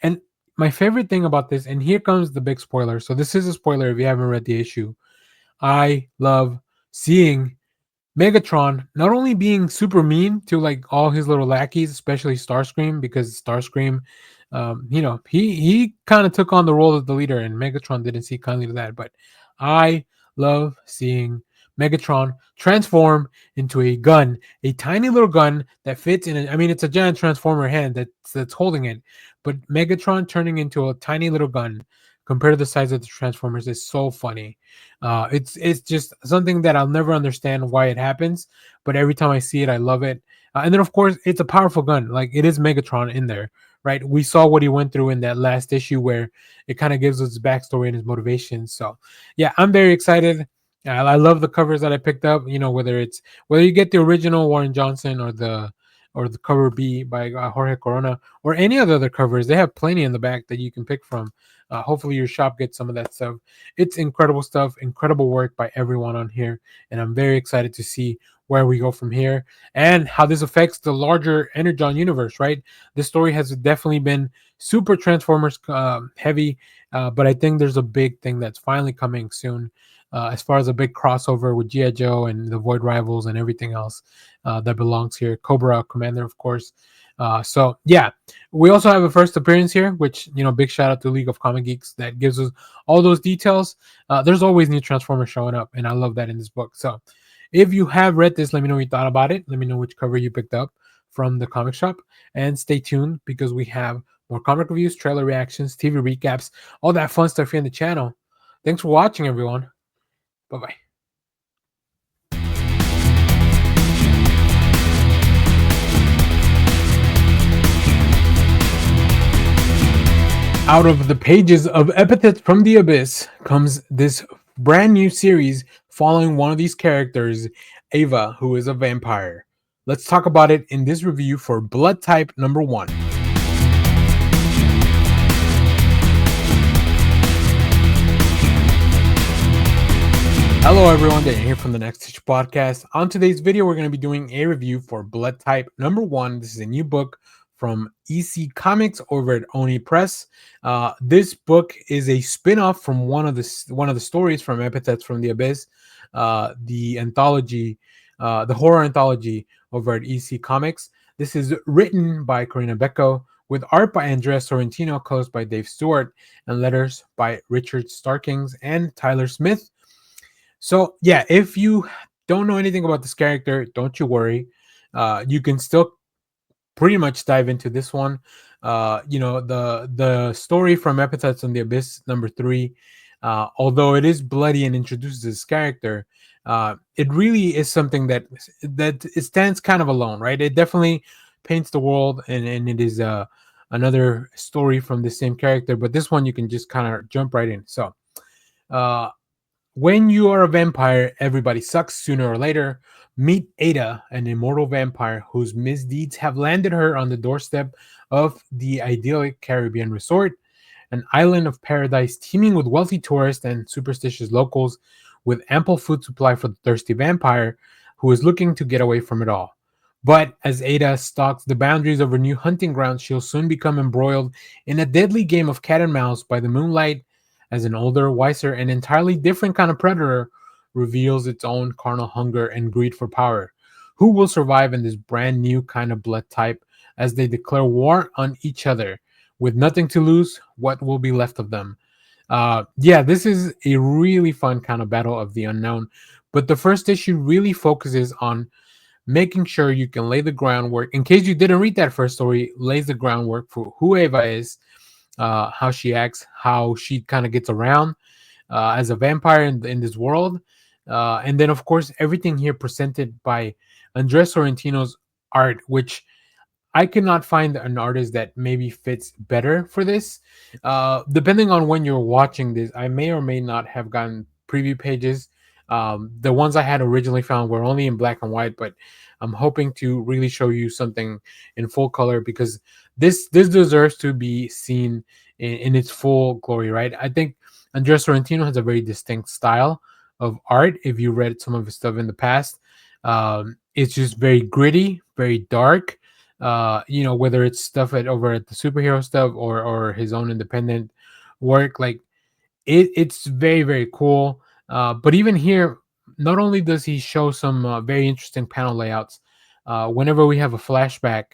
And my favorite thing about this, and here comes the big spoiler. So this is a spoiler if you haven't read the issue. I love seeing Megatron not only being super mean to like all his little lackeys, especially Starscream, because Starscream, he kind of took on the role of the leader, and Megatron didn't see kindly to that. But I love seeing Megatron transform into a gun, a tiny little gun that fits in. It's a giant Transformer hand that's holding it, but Megatron turning into a tiny little gun compared to the size of the Transformers is so funny. It's just something that I'll never understand why it happens, but every time I see it, I love it. And then, of course, it's a powerful gun. Like, it is Megatron in there, right? We saw what he went through in that last issue, where it kind of gives us his backstory and his motivation. So, yeah, I'm very excited. I love the covers that I picked up. Whether you get the original Warren Johnson or the cover B by Jorge Corona, or any of the other covers, they have plenty in the back that you can pick from. Hopefully your shop gets some of that stuff. It's incredible stuff, incredible work by everyone on here, and I'm very excited to see where we go from here and how this affects the larger Energon universe, right? This story has definitely been super Transformers heavy, but I think there's a big thing that's finally coming soon, as far as a big crossover with G.I. Joe and the Void Rivals and everything else that belongs here. Cobra Commander, of course. So yeah, we also have a first appearance here, which, big shout out to League of Comic Geeks that gives us all those details. There's always new Transformers showing up, and I love that in this book. So if you have read this, let me know what you thought about it. Let me know which cover you picked up from the comic shop, and stay tuned because we have more comic reviews, trailer reactions, TV recaps, all that fun stuff here in the channel. Thanks for watching, everyone. Bye-bye. Out of the pages of Epithets from the Abyss comes this brand new series following one of these characters, Ava, who is a vampire. Let's talk about it in this review for Blood Type number 1. Hello everyone, Dan here from the Next Issue Podcast. On today's video, we're going to be doing a review for Blood Type number 1. This is a new book from EC Comics over at Oni Press. This book is a spin-off from one of the stories from Epithets from the Abyss, the anthology, the horror anthology over at EC Comics. This is written by Corina Becco with art by Andrea Sorrentino, colors by Dave Stewart, and letters by Richard Starkings and Tyler Smith. So yeah, if you don't know anything about this character, don't you worry. You can still pretty much dive into this one. The story from Epithets on the Abyss number 3, although it is bloody and introduces this character, it really is something that it stands kind of alone, right? It definitely paints the world, and it is another story from the same character, but this one you can just kind of jump right in. So uh, when you are a vampire, everybody sucks sooner or later. Meet Ada, an immortal vampire whose misdeeds have landed her on the doorstep of the idyllic Caribbean resort, an island of paradise teeming with wealthy tourists and superstitious locals, with ample food supply for the thirsty vampire who is looking to get away from it all. But as Ada stalks the boundaries of her new hunting ground, she'll soon become embroiled in a deadly game of cat and mouse by the moonlight as an older, wiser, and entirely different kind of predator reveals its own carnal hunger and greed for power. Who will survive in this brand new kind of blood type as they declare war on each other? With nothing to lose, what will be left of them? Yeah, this is a really fun kind of battle of the unknown. But the first issue really focuses on making sure you can lay the groundwork. In case you didn't read that first story, lays the groundwork for who Ava is, how she acts, how she kind of gets around as a vampire in this world. And then, of course, everything here presented by Andres Sorrentino's art, which I cannot find an artist that maybe fits better for this. Depending on when you're watching this, I may or may not have gotten preview pages. The ones I had originally found were only in black and white, but I'm hoping to really show you something in full color because this deserves to be seen in its full glory, right? I think Andres Sorrentino has a very distinct style of art. If you read some of his stuff in the past, it's just very gritty, very dark. Whether it's stuff over at the superhero stuff or his own independent work, like it's very very cool. But even here, not only does he show some very interesting panel layouts, whenever we have a flashback,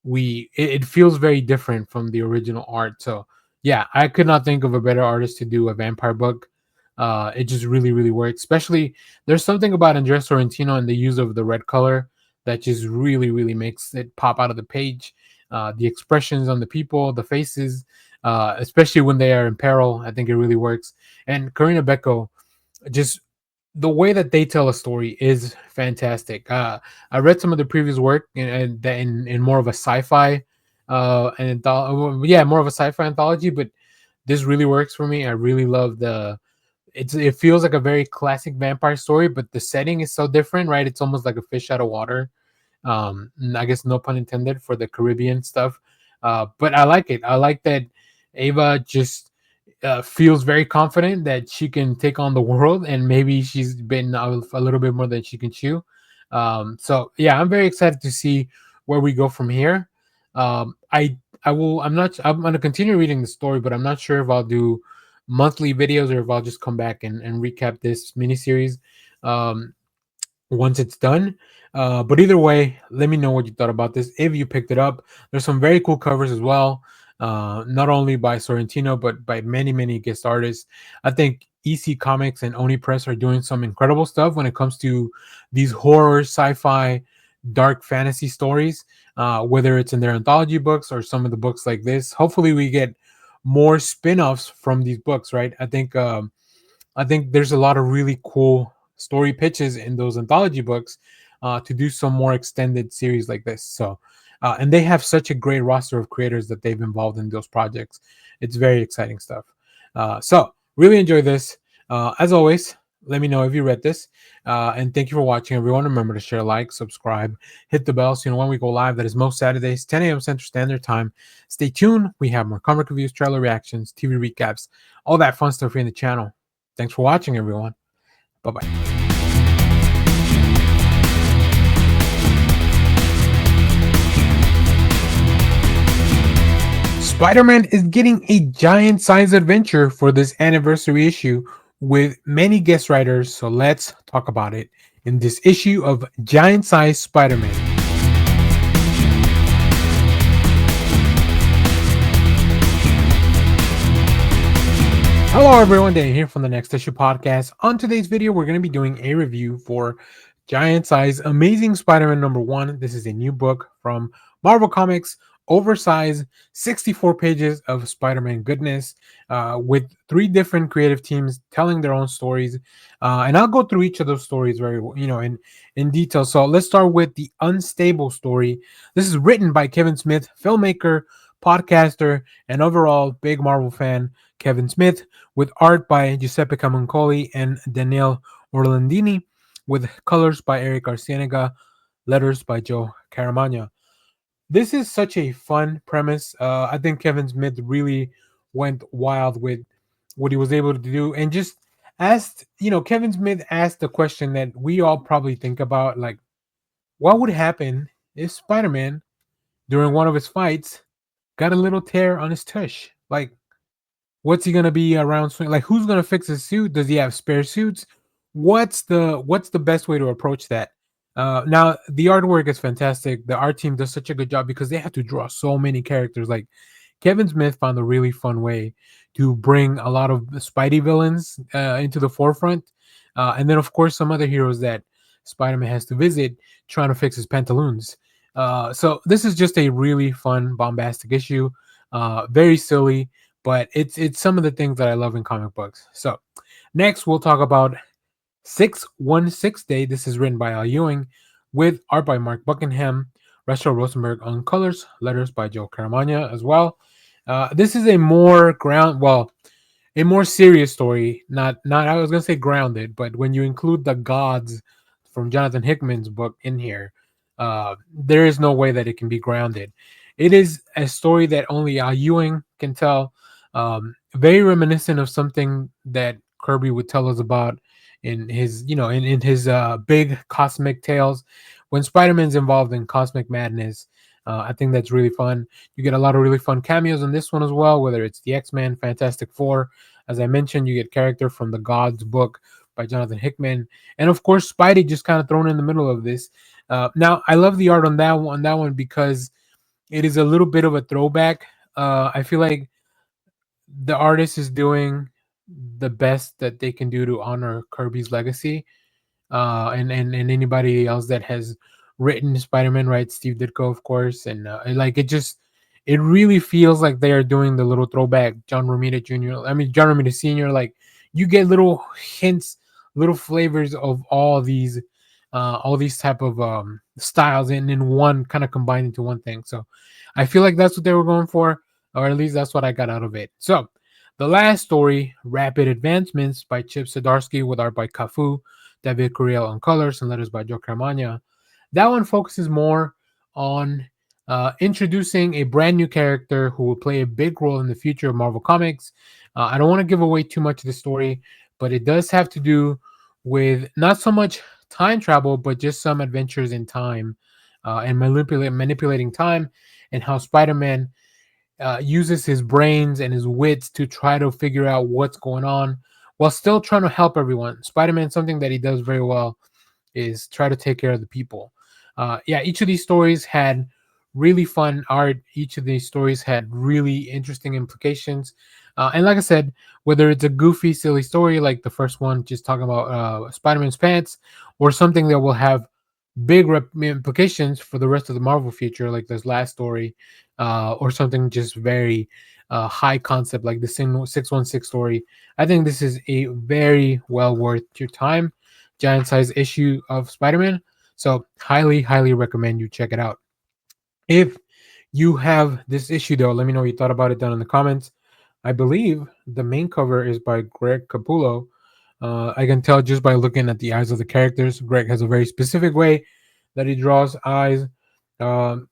it feels very different from the original art. So yeah, I could not think of a better artist to do a vampire book. It just really really works. Especially there's something about Andres Sorrentino and the use of the red color that just really really makes it pop out of the page. The expressions on the people, the faces, especially when they are in peril, I think it really works. And Corina Becco, just the way that they tell a story is fantastic. I read some of the previous work in more of a sci-fi, more of a sci-fi anthology, but this really works for me. I really love it feels like a very classic vampire story, but the setting is so different, right? It's almost like a fish out of water. I guess no pun intended for the Caribbean stuff. But I like it. I like that Ava just feels very confident that she can take on the world, and maybe she's been a little bit more than she can chew. So yeah, I'm very excited to see where we go from here. I will. I'm going to continue reading the story, but I'm not sure if I'll do monthly videos or if I'll just come back and recap this miniseries once it's done. But either way, let me know what you thought about this. If you picked it up, there's some very cool covers as well. Not only by Sorrentino, but by many, many guest artists. I think EC Comics and Oni Press are doing some incredible stuff when it comes to these horror, sci-fi, dark fantasy stories, whether it's in their anthology books or some of the books like this. Hopefully we get more spin-offs from these books, right? I think there's a lot of really cool story pitches in those anthology books to do some more extended series like this. So and they have such a great roster of creators that they've involved in those projects. It's very exciting stuff. So really enjoy this. As always, let me know if you read this. And thank you for watching, everyone. Remember to share, like, subscribe, hit the bell so you know when we go live. That is most Saturdays, 10 a.m. Central Standard Time. Stay tuned. We have more comic reviews, trailer reactions, TV recaps, all that fun stuff here in the channel. Thanks for watching, everyone. Bye-bye. Spider-Man is getting a giant size adventure for this anniversary issue with many guest writers, so let's talk about it in this issue of Giant Size Spider-Man. Hello everyone, Dan here from the Next Issue Podcast. On today's video, we're going to be doing a review for Giant Size Amazing Spider-Man #1. This is a new book from Marvel Comics, oversized 64 pages of Spider-Man goodness, with 3 different creative teams telling their own stories. And I'll go through each of those stories very, in detail. So let's start with the Unstable story. This is written by Kevin Smith, filmmaker, podcaster, and overall big Marvel fan, Kevin Smith, with art by Giuseppe Camuncoli and Daniele Orlandini, with colors by Eric Arcienega, letters by Joe Caramagna. This is such a fun premise. I think Kevin Smith really went wild with what he was able to do, and just asked, Kevin Smith asked the question that we all probably think about, like, what would happen if Spider-Man, during one of his fights, got a little tear on his tush? Like, what's he gonna be around swing? Like, who's gonna fix his suit? Does he have spare suits? What's the best way to approach that? Now the artwork is fantastic. The art team does such a good job because they have to draw so many characters. Like, Kevin Smith found a really fun way to bring a lot of Spidey villains into the forefront, and then of course some other heroes that Spider-Man has to visit trying to fix his pantaloons. So this is just a really fun, bombastic issue. Very silly, but it's some of the things that I love in comic books. So next we'll talk about 616 Day. This is written by Al Ewing with art by Mark Buckingham, Rachel Rosenberg on colors, letters by Joe Caramagna as well. This is a more a more serious story. Not I was gonna say grounded, but when you include the gods from Jonathan Hickman's book in here, there is no way that it can be grounded. It is a story that only Al Ewing can tell. Very reminiscent of something that Kirby would tell us about in his, in his big cosmic tales. When Spider-Man's involved in cosmic madness, I think that's really fun. You get a lot of really fun cameos in this one as well, whether it's the X-Men, Fantastic Four. As I mentioned, you get character from the Gods book by Jonathan Hickman, and of course, Spidey just kind of thrown in the middle of this. Now, I love the art on that one because it is a little bit of a throwback. I feel like the artist is doing the best that they can do to honor Kirby's legacy, and anybody else that has written Spider-Man, right? Steve Ditko, of course, and like it really feels like they are doing the little throwback John Romita Jr. I mean John Romita Sr. Like, you get little hints, little flavors of all these type of styles in one, kind of combined into one thing. So I feel like that's what they were going for, or at least that's what I got out of it. So the last story, Rapid Advancements by Chip Zdarsky with art by Cafu, David Curiel on colors, and letters by Joe Caramagna. That one focuses more on introducing a brand new character who will play a big role in the future of Marvel Comics. I don't want to give away too much of the story, but it does have to do with not so much time travel, but just some adventures in time, and manipulating time, and how Spider-Man uses his brains and his wits to try to figure out what's going on while still trying to help everyone. Spider-Man, something that he does very well is try to take care of the people. Each of these stories had really fun art. Each of these stories had really interesting implications. And like I said, whether it's a goofy, silly story like the first one, just talking about Spider-Man's pants, or something that will have big implications for the rest of the Marvel future, like this last story, or something just very high concept like the 616 story. I think this is a very well worth your time giant size issue of Spider-Man. So highly, highly recommend you check it out. If you have this issue though, let me know what you thought about it down in the comments. I believe the main cover is by Greg Capullo. I can tell just by looking at the eyes of the characters. Greg has a very specific way that he draws eyes.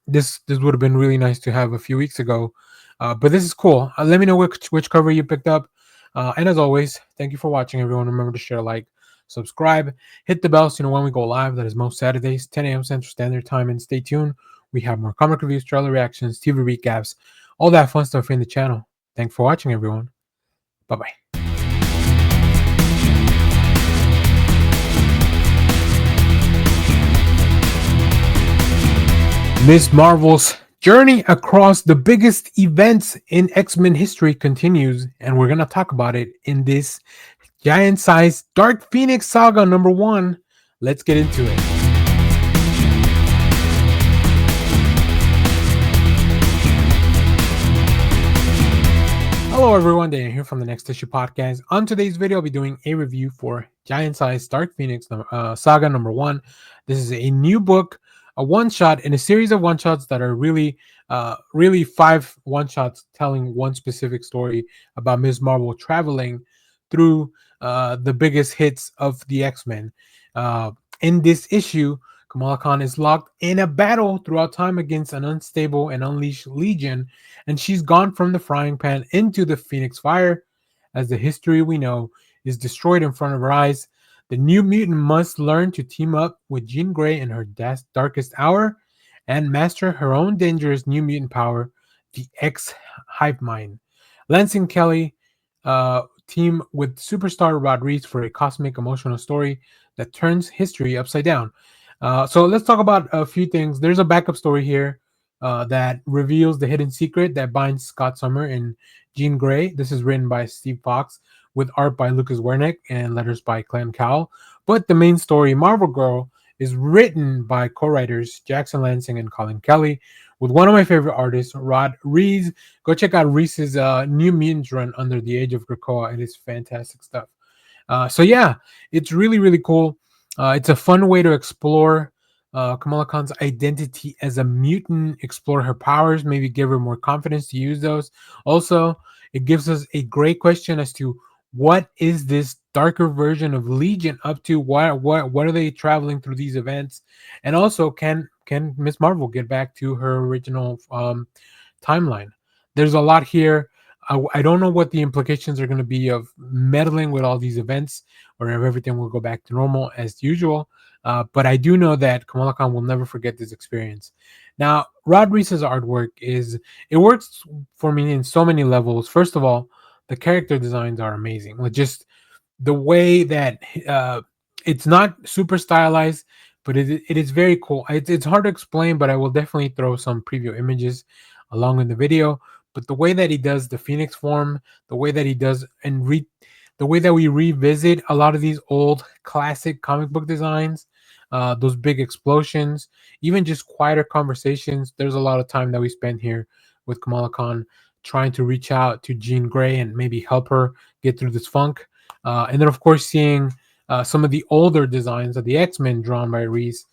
This would have been really nice to have a few weeks ago, but this is cool. Let me know which cover you picked up. And as always, thank you for watching, everyone. Remember to share, like, subscribe, hit the bell so you know when we go live. That is most Saturdays, 10 a.m. Central Standard Time. And stay tuned. We have more comic reviews, trailer reactions, TV recaps, all that fun stuff in the channel. Thanks for watching, everyone. Bye bye. Ms. Marvel's journey across the biggest events in X-Men history continues, and we're going to talk about it in this giant-sized Dark Phoenix Saga #1. Let's get into it. Hello everyone, Daniel here from the Next Issue Podcast. On today's video, I'll be doing a review for giant-sized Dark Phoenix Saga #1. This is a new book, a one-shot in a series of one-shots that are really 5 one-shots telling one specific story about Ms. Marvel traveling through the biggest hits of the X-Men. In this issue, Kamala Khan is locked in a battle throughout time against an unstable and unleashed Legion, and she's gone from the frying pan into the Phoenix Fire as the history we know is destroyed in front of her eyes. The New Mutant must learn to team up with Jean Grey in her darkest hour and master her own dangerous New Mutant power, the X-Hive Mind. Lansing Kelly team with superstar Rod Reis for a cosmic emotional story that turns history upside down. So let's talk about a few things. There's a backup story here that reveals the hidden secret that binds Scott Summer and Jean Grey. This is written by Steve Fox with art by Lucas Wernick and letters by Clem Cowell. But the main story, Marvel Girl, is written by co-writers Jackson Lansing and Colin Kelly with one of my favorite artists, Rod Reis. Go check out Reis's New Mutants run under the Age of Krakoa. It is fantastic stuff. So yeah, it's really cool. It's a fun way to explore Kamala Khan's identity as a mutant, explore her powers, maybe give her more confidence to use those. Also, it gives us a great question as to what is this darker version of Legion up to? What are they traveling through these events? And also, can Ms. Marvel get back to her original timeline? There's a lot here. I don't know what the implications are going to be of meddling with all these events, or if everything will go back to normal as usual. But I do know that Kamala Khan will never forget this experience. Now, Rod Reis's artwork it works for me in so many levels. First of all, the character designs are amazing. Like just the way that it's not super stylized, but it is very cool. It's hard to explain, but I will definitely throw some preview images along in the video. But the way that he does the Phoenix form, the way that he does the way that we revisit a lot of these old classic comic book designs, those big explosions, even just quieter conversations. There's a lot of time that we spend here with Kamala Khan trying to reach out to Jean Grey and maybe help her get through this funk. And then, of course, seeing some of the older designs of the X-Men drawn by Reis.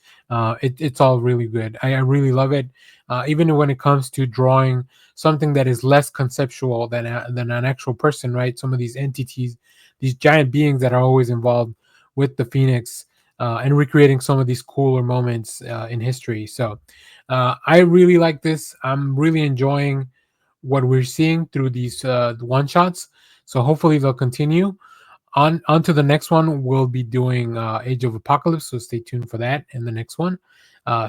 It's all really good. I really love it. Even when it comes to drawing something that is less conceptual than an actual person, right? Some of these entities, these giant beings that are always involved with the Phoenix, and recreating some of these cooler moments in history. So I really like this. I'm really enjoying what we're seeing through these one shots. So hopefully they'll continue. On to the next one, we'll be doing Age of Apocalypse, so stay tuned for that in the next one.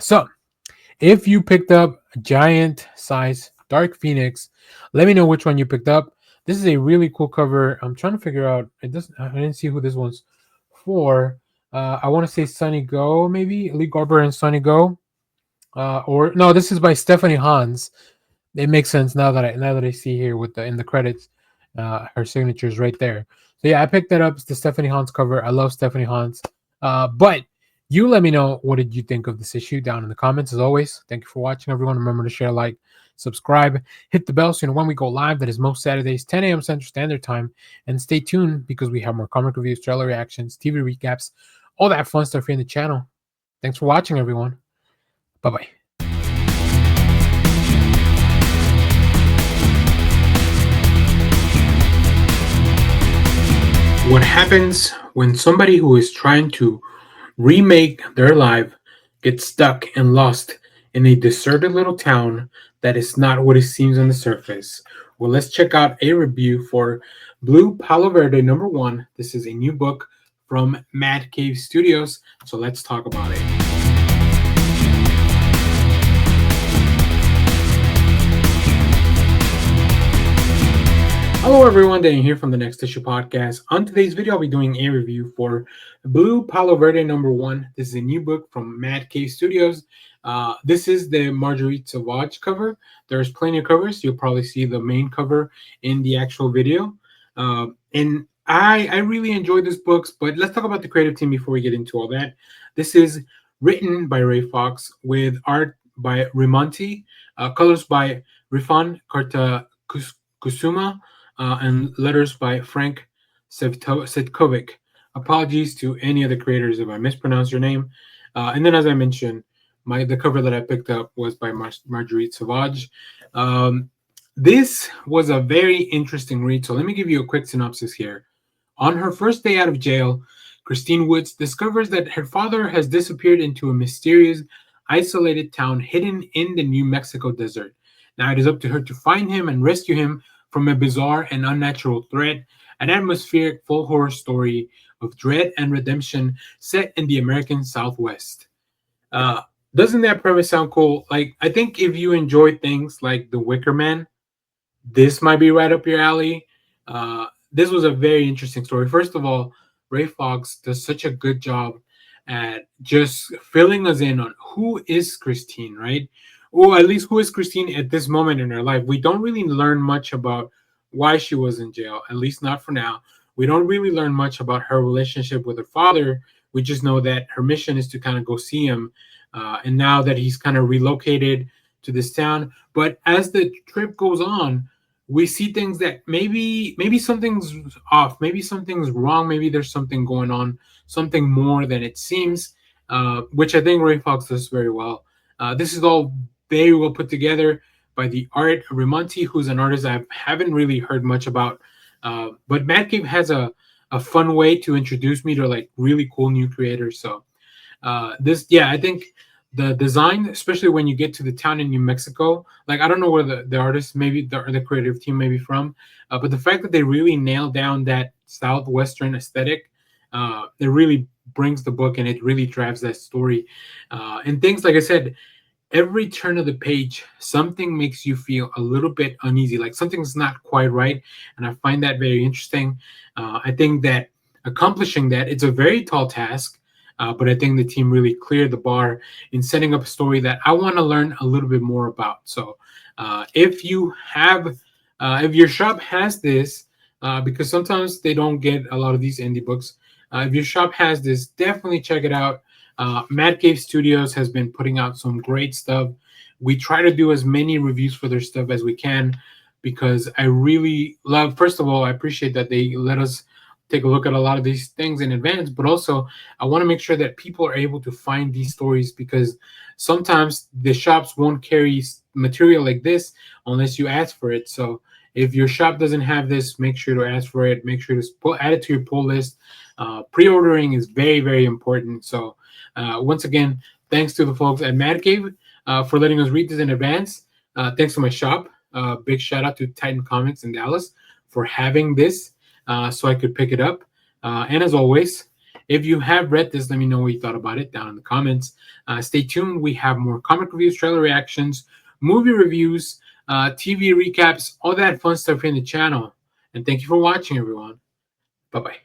So if you picked up a giant size Dark Phoenix, let me know which one you picked up. This is a really cool cover. I'm trying to figure out, I didn't see who this one's for. I want to say Sunny Go, maybe Lee Garber and Sunny Go, or no, this is by Stephanie Hans. It makes sense now that I see here with in the credits, her signature is right there. So yeah, I picked that up. It's the Stephanie Hans cover. I love Stephanie Hans. But you let me know, what did you think of this issue down in the comments. As always, thank you for watching, everyone. Remember to share, like, subscribe, hit the bell so you know when we go live. That is most Saturdays, 10 a.m. Central Standard Time. And stay tuned because we have more comic reviews, trailer reactions, TV recaps, all that fun stuff here in the channel. Thanks for watching, everyone. Bye-bye. What happens when somebody who is trying to remake their life gets stuck and lost in a deserted little town that is not what it seems on the surface? Well, let's check out a review for Blue Palo Verde #1. This is a new book from Mad Cave Studios, so let's talk about it. Hello everyone, Dan here from the Next Issue Podcast. On today's video, I'll be doing a review for Blue Palo Verde #1. This is a new book from Mad Cave Studios. This is the Marguerite Sauvage cover. There's plenty of covers. You'll probably see the main cover in the actual video. And I really enjoyed this book, but let's talk about the creative team before we get into all that. This is written by Ray Fox with art by Rimonti, colors by Rifan Kusuma, and letters by Frank Setkovic. Apologies to any of the creators if I mispronounce your name. And then, as I mentioned, the cover that I picked up was by Marguerite Sauvage. This was a very interesting read, so let me give you a quick synopsis here. On her first day out of jail, Christine Woods discovers that her father has disappeared into a mysterious, isolated town hidden in the New Mexico desert. Now it is up to her to find him and rescue him from a bizarre and unnatural threat, an atmospheric full horror story of dread and redemption set in the American Southwest. Doesn't that premise sound cool? Like, I think if you enjoy things like The Wicker Man, this might be right up your alley. This was a very interesting story. First of all, Ray Fox does such a good job at just filling us in on who is Christine, right? Or at least who is Christine at this moment in her life. We don't really learn much about why she was in jail, at least not for now. We don't really learn much about her relationship with her father. We just know that her mission is to kind of go see him. And now that he's kind of relocated to this town. But as the trip goes on, we see things that maybe something's off, maybe something's wrong, maybe there's something going on, something more than it seems, which I think Ray Fox does very well. This is all very well put together by the art Rimonti, who's an artist I haven't really heard much about. But Mad Cave has a fun way to introduce me to like really cool new creators. So I think the design, especially when you get to the town in New Mexico, like I don't know where the artist, maybe the creative team may be from, but the fact that they really nailed down that Southwestern aesthetic, it really brings the book and it really drives that story. And things, like I said, every turn of the page, something makes you feel a little bit uneasy, like something's not quite right. And I find that very interesting. I think that accomplishing that, it's a very tall task, but I think the team really cleared the bar in setting up a story that I want to learn a little bit more about. So if your shop has this, because sometimes they don't get a lot of these indie books, if your shop has this, definitely check it out. Mad Cave Studios has been putting out some great stuff. We try to do as many reviews for their stuff as we can because I really love, first of all, I appreciate that they let us take a look at a lot of these things in advance, but also I want to make sure that people are able to find these stories because sometimes the shops won't carry material like this unless you ask for it. So if your shop doesn't have this, make sure to ask for it. Make sure to add it to your pull list. Pre-ordering is very, very important. So once again, thanks to the folks at Mad Cave for letting us read this in advance. Thanks to my shop. Big shout out to Titan Comics in Dallas for having this so I could pick it up. And as always, if you have read this, let me know what you thought about it down in the comments. Stay tuned. We have more comic reviews, trailer reactions, movie reviews, TV recaps, all that fun stuff here in the channel. And thank you for watching, everyone. Bye-bye.